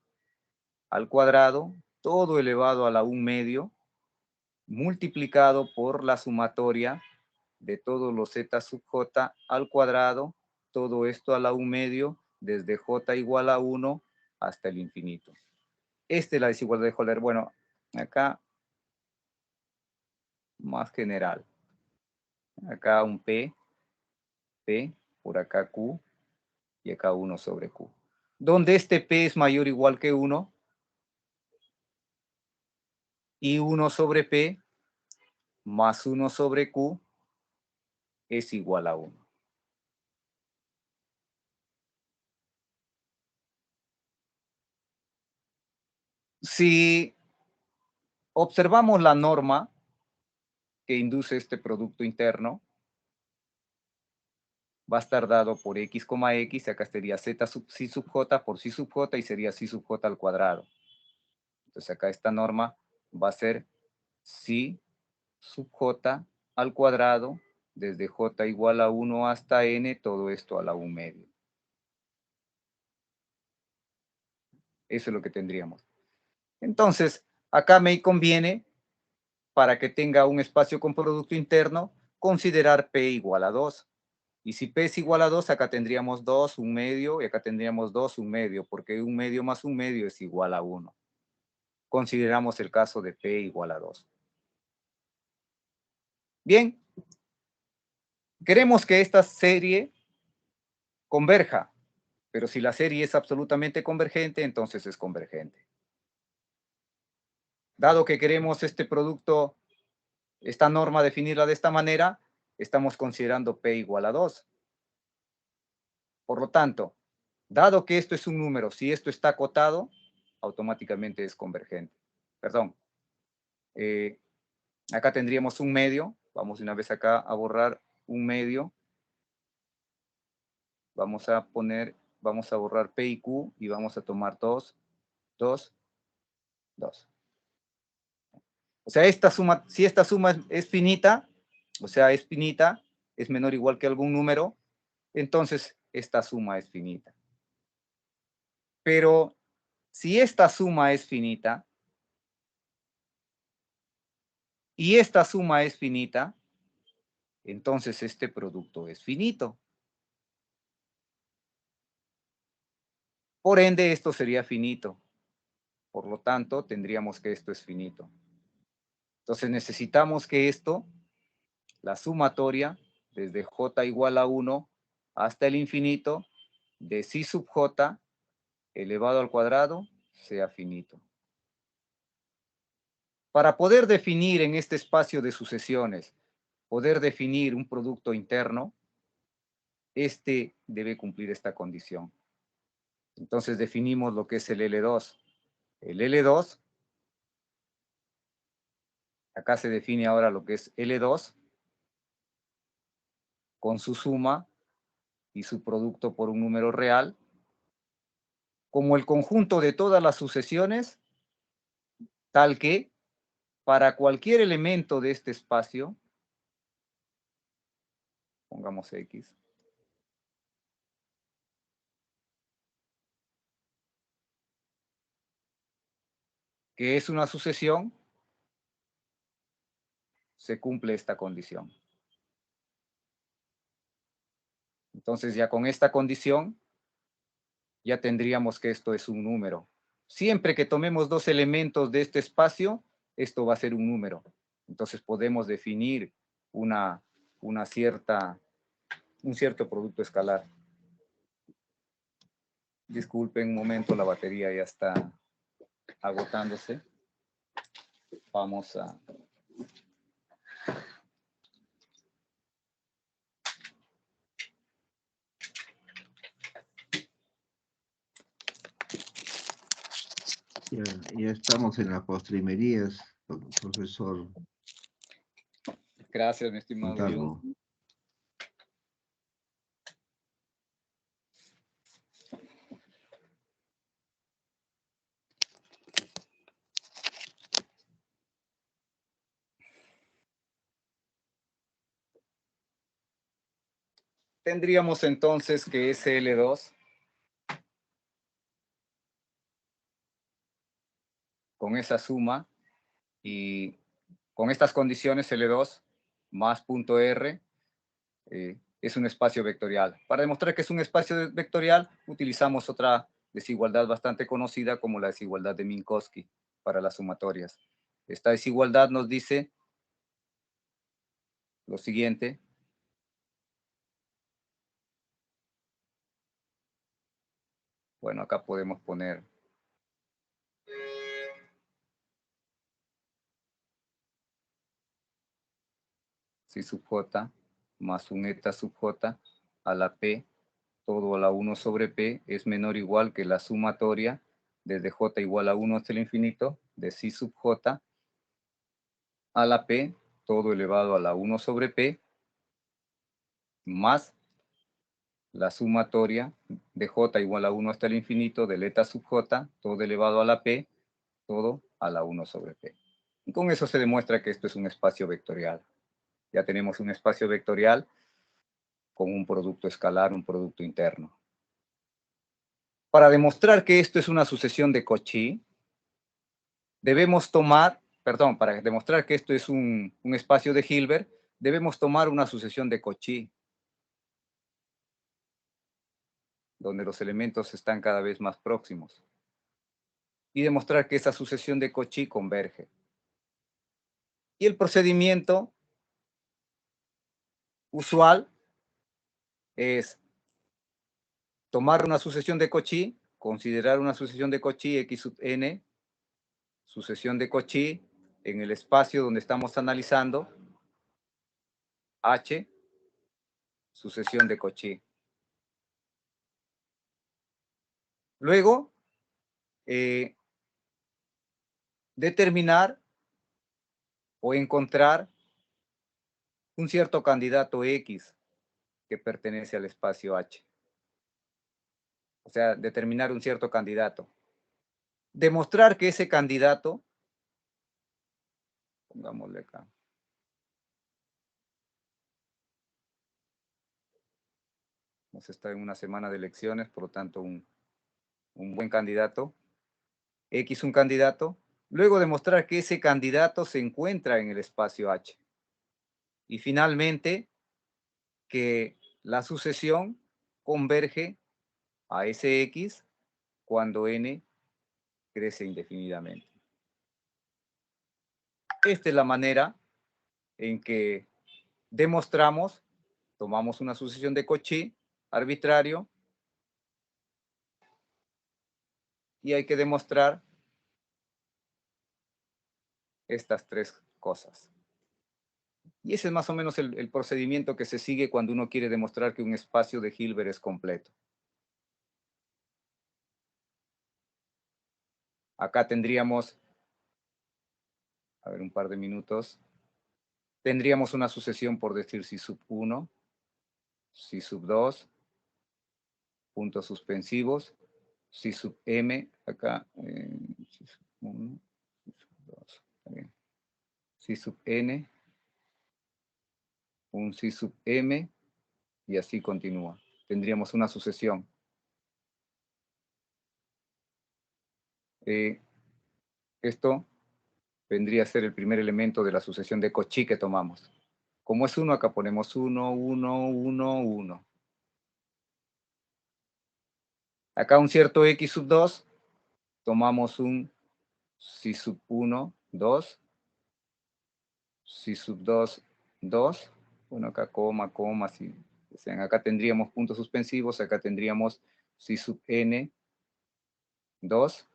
al cuadrado, todo elevado a la 1 medio, multiplicado por la sumatoria de todos los z sub j al cuadrado, todo esto a la 1 medio, desde j igual a 1 hasta el infinito. Esta es la desigualdad de Holder. Bueno, acá más general. Acá un P, por acá Q, y acá 1 sobre Q. Donde este P es mayor o igual que 1, y 1 sobre P más 1 sobre Q es igual a 1. Si observamos la norma que induce este producto interno, va a estar dado por x, x, acá sería z sub psi sub j por psi sub j y sería psi sub j al cuadrado. Entonces acá esta norma va a ser psi sub j al cuadrado desde j igual a 1 hasta n, todo esto a la 1 medio. Eso es lo que tendríamos. Entonces, acá me conviene, para que tenga un espacio con producto interno, considerar P igual a 2. Y si P es igual a 2, acá tendríamos 2, 1 medio, y acá tendríamos 2, 1 medio, porque 1 medio más 1 medio es igual a 1. Consideramos el caso de P igual a 2. Bien. Queremos que esta serie converja, pero si la serie es absolutamente convergente, entonces es convergente. Dado que queremos este producto, esta norma definirla de esta manera, estamos considerando P igual a 2. Por lo tanto, dado que esto es un número, si esto está acotado, automáticamente es convergente. Perdón. Acá tendríamos un medio. Vamos una vez acá a borrar un medio. Vamos a borrar P y Q y vamos a tomar 2, 2, 2. O sea, esta suma, si esta suma es finita, o sea, es finita, es menor o igual que algún número, entonces esta suma es finita. Pero si esta suma es finita y esta suma es finita, entonces este producto es finito. Por ende, esto sería finito. Por lo tanto, tendríamos que esto es finito. Entonces necesitamos que esto, la sumatoria, desde j igual a 1 hasta el infinito, de psi sub j elevado al cuadrado, sea finito. Para poder definir en este espacio de sucesiones, poder definir un producto interno, este debe cumplir esta condición. Entonces definimos lo que es el L2. El L2, acá se define ahora lo que es L2, con su suma y su producto por un número real, como el conjunto de todas las sucesiones, tal que para cualquier elemento de este espacio, pongamos X, que es una sucesión, se cumple esta condición. Entonces ya con esta condición, ya tendríamos que esto es un número. Siempre que tomemos dos elementos de este espacio, esto va a ser un número. Entonces podemos definir un cierto producto escalar. Disculpen un momento, la batería ya está agotándose. Vamos a... Ya estamos en las postrimerías, profesor Gracias, mi estimado Montalvo. Jun. Tendríamos entonces que ese L2 con esa suma y con estas condiciones L2 más punto R es un espacio vectorial. Para demostrar que es un espacio vectorial utilizamos otra desigualdad bastante conocida como la desigualdad de Minkowski para las sumatorias. Esta desigualdad nos dice lo siguiente. Bueno, acá podemos poner psi sub j más un eta sub j a la p, todo a la 1 sobre p, es menor o igual que la sumatoria desde j igual a 1 hasta el infinito de psi sub j a la p, todo elevado a la 1 sobre p, más la sumatoria de j igual a 1 hasta el infinito del eta sub j, todo elevado a la p, todo a la 1 sobre p. Y con eso se demuestra que esto es un espacio vectorial. Ya tenemos un espacio vectorial con un producto escalar, un producto interno. Para demostrar que esto es una sucesión de Cauchy, debemos tomar, perdón, para demostrar que esto es un espacio de Hilbert, debemos tomar una sucesión de Cauchy, donde los elementos están cada vez más próximos, y demostrar que esa sucesión de Cauchy converge. Y el procedimiento usual es tomar una sucesión de Cauchy, considerar una sucesión de Cauchy x sub n, sucesión de Cauchy en el espacio donde estamos analizando, H, sucesión de Cauchy. Luego, determinar o encontrar un cierto candidato X que pertenece al espacio H. O sea, determinar un cierto candidato. Demostrar que ese candidato, pongámosle acá, Hemos estado en una semana de elecciones, por lo tanto, un buen candidato. X un candidato. Luego demostrar que ese candidato se encuentra en el espacio H. Y finalmente, que la sucesión converge a ese X cuando N crece indefinidamente. Esta es la manera en que demostramos, tomamos una sucesión de Cauchy arbitrario y hay que demostrar estas tres cosas. Y ese es más o menos el procedimiento que se sigue cuando uno quiere demostrar que un espacio de Hilbert es completo. Acá tendríamos, a ver, un par de minutos. Tendríamos una sucesión por decir si sub 1, si sub 2, puntos suspensivos, si sub m, acá, si sub 1, si sub 2, también. Si sub n, un si sub m, y así continúa. Tendríamos una sucesión. Esto vendría a ser el primer elemento de la sucesión de Cauchy que tomamos. Como es 1, acá ponemos 1, 1, 1, 1. Acá un cierto x sub 2, tomamos un si sub 1, 2, si sub 2, 2. Bueno, acá coma, coma, si desean. Acá tendríamos puntos suspensivos, acá tendríamos si sub n, 2,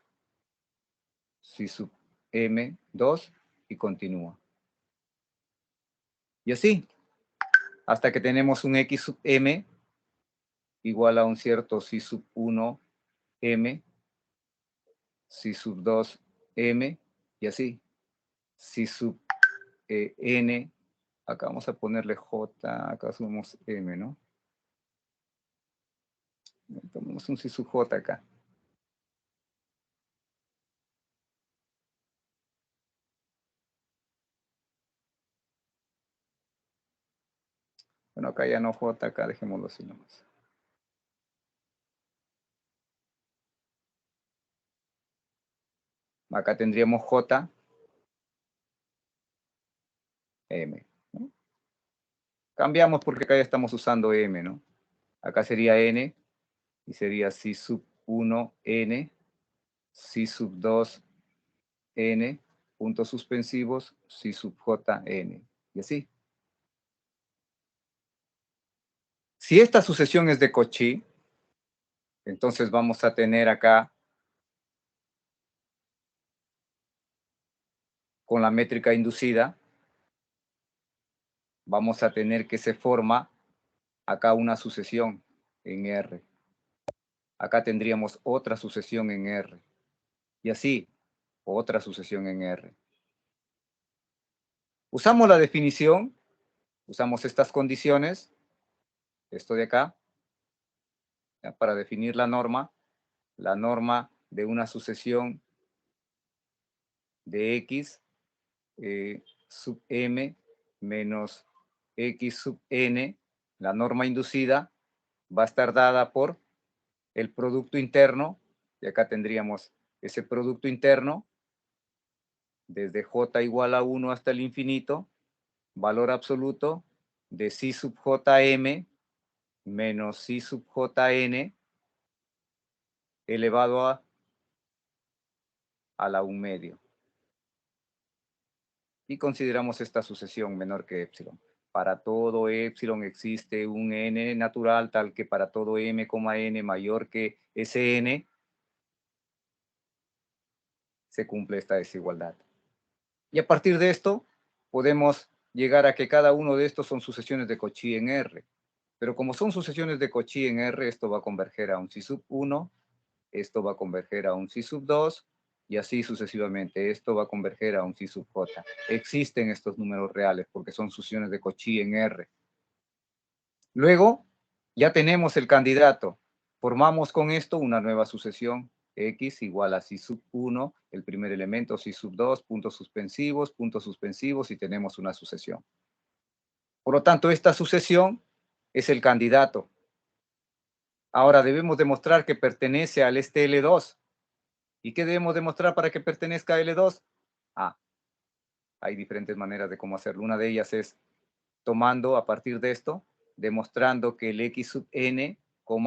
si sub m, 2, y continúa. Y así, hasta que tenemos un x sub m igual a un cierto si sub 1, m, si sub 2, m, y así. Si sub n, acá vamos a ponerle j, acá sumamos m, ¿no? Tomamos un si sub j acá. Bueno, acá ya no j, acá dejémoslo así nomás. Acá tendríamos j, m, ¿no? Cambiamos porque acá ya estamos usando m, ¿no? Acá sería n, y sería si sub 1, n, si sub 2, n, puntos suspensivos, si sub j, n, y así. Si esta sucesión es de Cauchy, entonces vamos a tener acá, con la métrica inducida, vamos a tener que se forma acá una sucesión en R. Acá tendríamos otra sucesión en R. Y así, otra sucesión en R. Usamos la definición, usamos estas condiciones, esto de acá, ¿ya? Para definir la norma de una sucesión de X sub m menos X sub n, la norma inducida, va a estar dada por el producto interno, y acá tendríamos ese producto interno, desde j igual a 1 hasta el infinito, valor absoluto de si sub jm menos si sub jn elevado a la 1 medio. Y consideramos esta sucesión menor que epsilon. Para todo epsilon existe un n natural tal que para todo m, n mayor que Sn se cumple esta desigualdad. Y a partir de esto podemos llegar a que cada uno de estos son sucesiones de Cauchy en R. Pero como son sucesiones de Cauchy en R, esto va a converger a un si sub 1, esto va a converger a un si sub 2, y así sucesivamente. Esto va a converger a un si sub j. Existen estos números reales porque son sucesiones de Cauchy en R. Luego, ya tenemos el candidato. Formamos con esto una nueva sucesión. X igual a si sub 1, el primer elemento, si sub 2, puntos suspensivos, y tenemos una sucesión. Por lo tanto, esta sucesión es el candidato. Ahora debemos demostrar que pertenece al este L2. ¿Y qué debemos demostrar para que pertenezca a L2? Hay diferentes maneras de cómo hacerlo. Una de ellas es tomando a partir de esto, demostrando que el X sub n,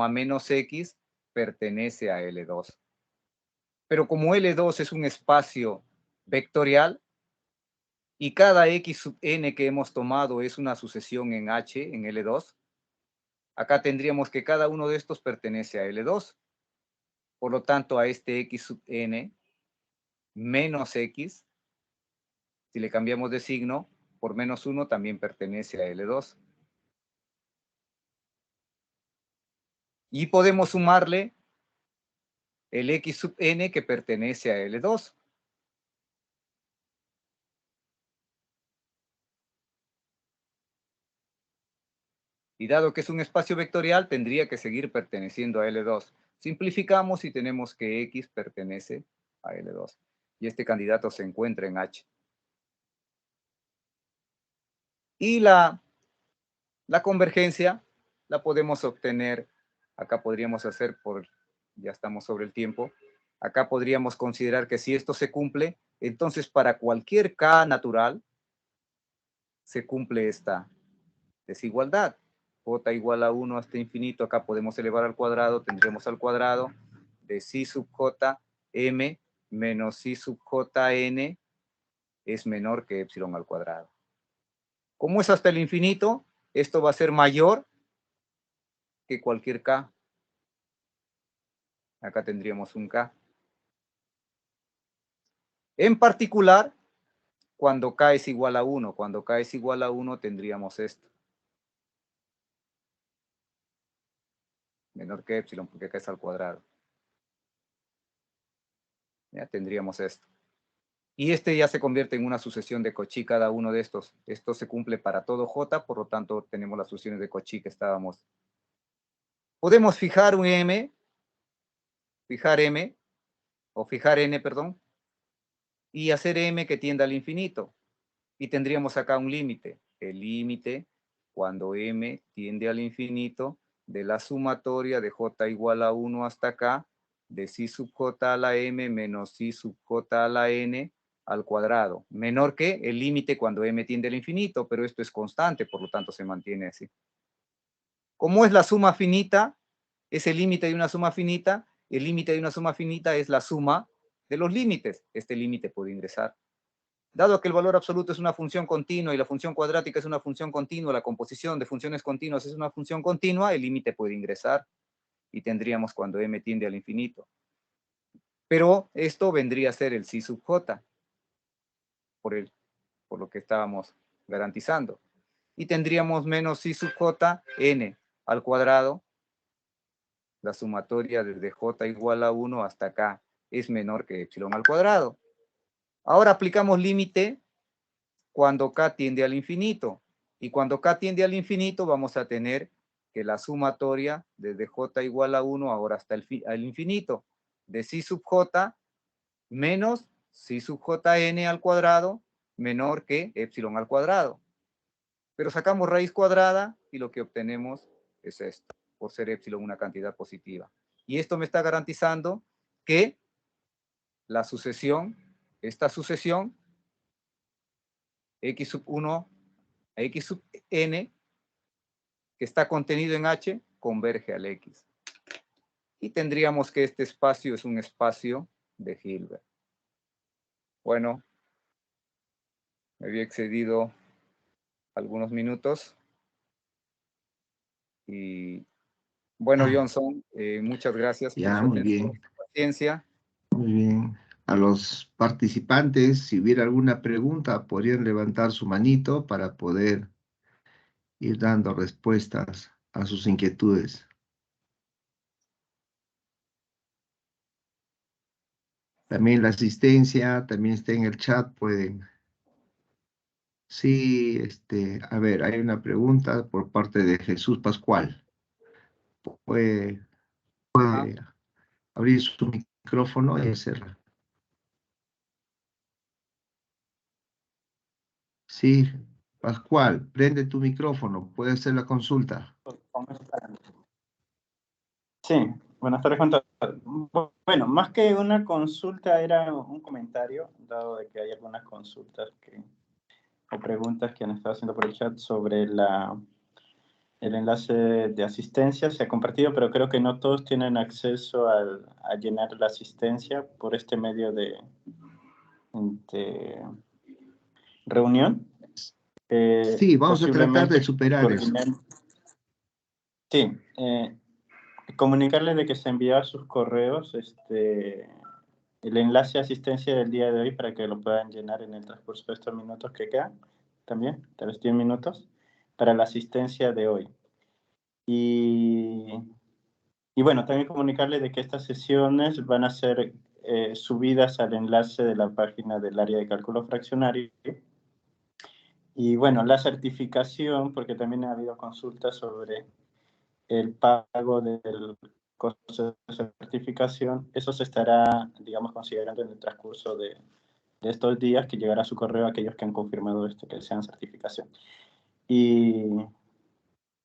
menos X, pertenece a L2. Pero como L2 es un espacio vectorial, y cada X sub n que hemos tomado es una sucesión en H, en L2, acá tendríamos que cada uno de estos pertenece a L2. Por lo tanto, a este X sub n menos X, si le cambiamos de signo, por menos 1 también pertenece a L2. Y podemos sumarle el X sub n que pertenece a L2. Y dado que es un espacio vectorial, tendría que seguir perteneciendo a L2. Simplificamos y tenemos que X pertenece a L2. Y este candidato se encuentra en H. Y la convergencia la podemos obtener, acá podríamos hacer ya estamos sobre el tiempo, acá podríamos considerar que si esto se cumple, entonces para cualquier K natural se cumple esta desigualdad. J igual a 1 hasta infinito, acá podemos elevar al cuadrado, tendremos al cuadrado de psi sub j m menos psi sub j n es menor que epsilon al cuadrado. Como es hasta el infinito, esto va a ser mayor que cualquier k. Acá tendríamos un k. En particular, cuando k es igual a 1, cuando k es igual a 1 tendríamos esto. Menor que epsilon, porque acá es al cuadrado. Ya tendríamos esto. Y este ya se convierte en una sucesión de Cauchy cada uno de estos. Esto se cumple para todo J, por lo tanto tenemos las sucesiones de Cauchy que estábamos. Podemos fijar un M, fijar N, perdón, y hacer M que tienda al infinito. Y tendríamos acá un límite. El límite, cuando M tiende al infinito, de la sumatoria de J igual a 1 hasta acá, de psi sub J a la M menos psi sub J a la N, al cuadrado, menor que el límite cuando m tiende al infinito, pero esto es constante, por lo tanto se mantiene así. ¿Cómo es la suma finita? Es el límite de una suma finita. El límite de una suma finita es la suma de los límites. Este límite puede ingresar. Dado que el valor absoluto es una función continua y la función cuadrática es una función continua, la composición de funciones continuas es una función continua, el límite puede ingresar y tendríamos cuando m tiende al infinito. Pero esto vendría a ser el psi sub j. Por lo que estábamos garantizando. Y tendríamos menos psi sub j n al cuadrado. La sumatoria desde j igual a 1 hasta acá es menor que epsilon al cuadrado. Ahora aplicamos límite cuando k tiende al infinito. Y cuando k tiende al infinito vamos a tener que la sumatoria desde j igual a 1 ahora hasta el infinito de psi sub j menos psi sub jn al cuadrado menor que epsilon al cuadrado. Pero sacamos raíz cuadrada y lo que obtenemos es esto, por ser epsilon una cantidad positiva. Y esto me está garantizando que la sucesión, esta sucesión, x sub 1 a x sub n, que está contenido en H, converge al X. Y tendríamos que este espacio es un espacio de Hilbert. Bueno, me había excedido algunos minutos. Y bueno, Johnson, muchas gracias por Ya, su muy atención bien, y paciencia. muy bien. A los participantes, si hubiera alguna pregunta, podrían levantar su manito para poder ir dando respuestas a sus inquietudes. También la asistencia, también está en el chat, pueden. Sí, a ver, hay una pregunta por parte de Jesús Pascual. Puede abrir su micrófono y hacerla. Sí, Pascual, prende tu micrófono, puede hacer la consulta. Sí, buenas tardes, Juan. Bueno, más que una consulta era un comentario, dado de que hay algunas consultas o preguntas que han estado haciendo por el chat sobre el enlace de asistencia. Se ha compartido, pero creo que no todos tienen acceso a llenar la asistencia por este medio de reunión. Sí, vamos a tratar de Posiblemente superar eso. Sí, comunicarles de que se envió sus correos el enlace de asistencia del día de hoy para que lo puedan llenar en el transcurso de estos minutos que quedan, también, de los 10 minutos, para la asistencia de hoy. Y bueno, también comunicarles de que estas sesiones van a ser subidas al enlace de la página del área de cálculo fraccionario. Y bueno, la certificación, porque también ha habido consultas sobre el pago del costo de certificación, eso se estará, digamos, considerando en el transcurso de estos días, que llegará a su correo a aquellos que han confirmado esto, que sean certificación. Y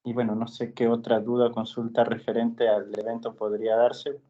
bueno, no sé qué otra duda o consulta referente al evento podría darse.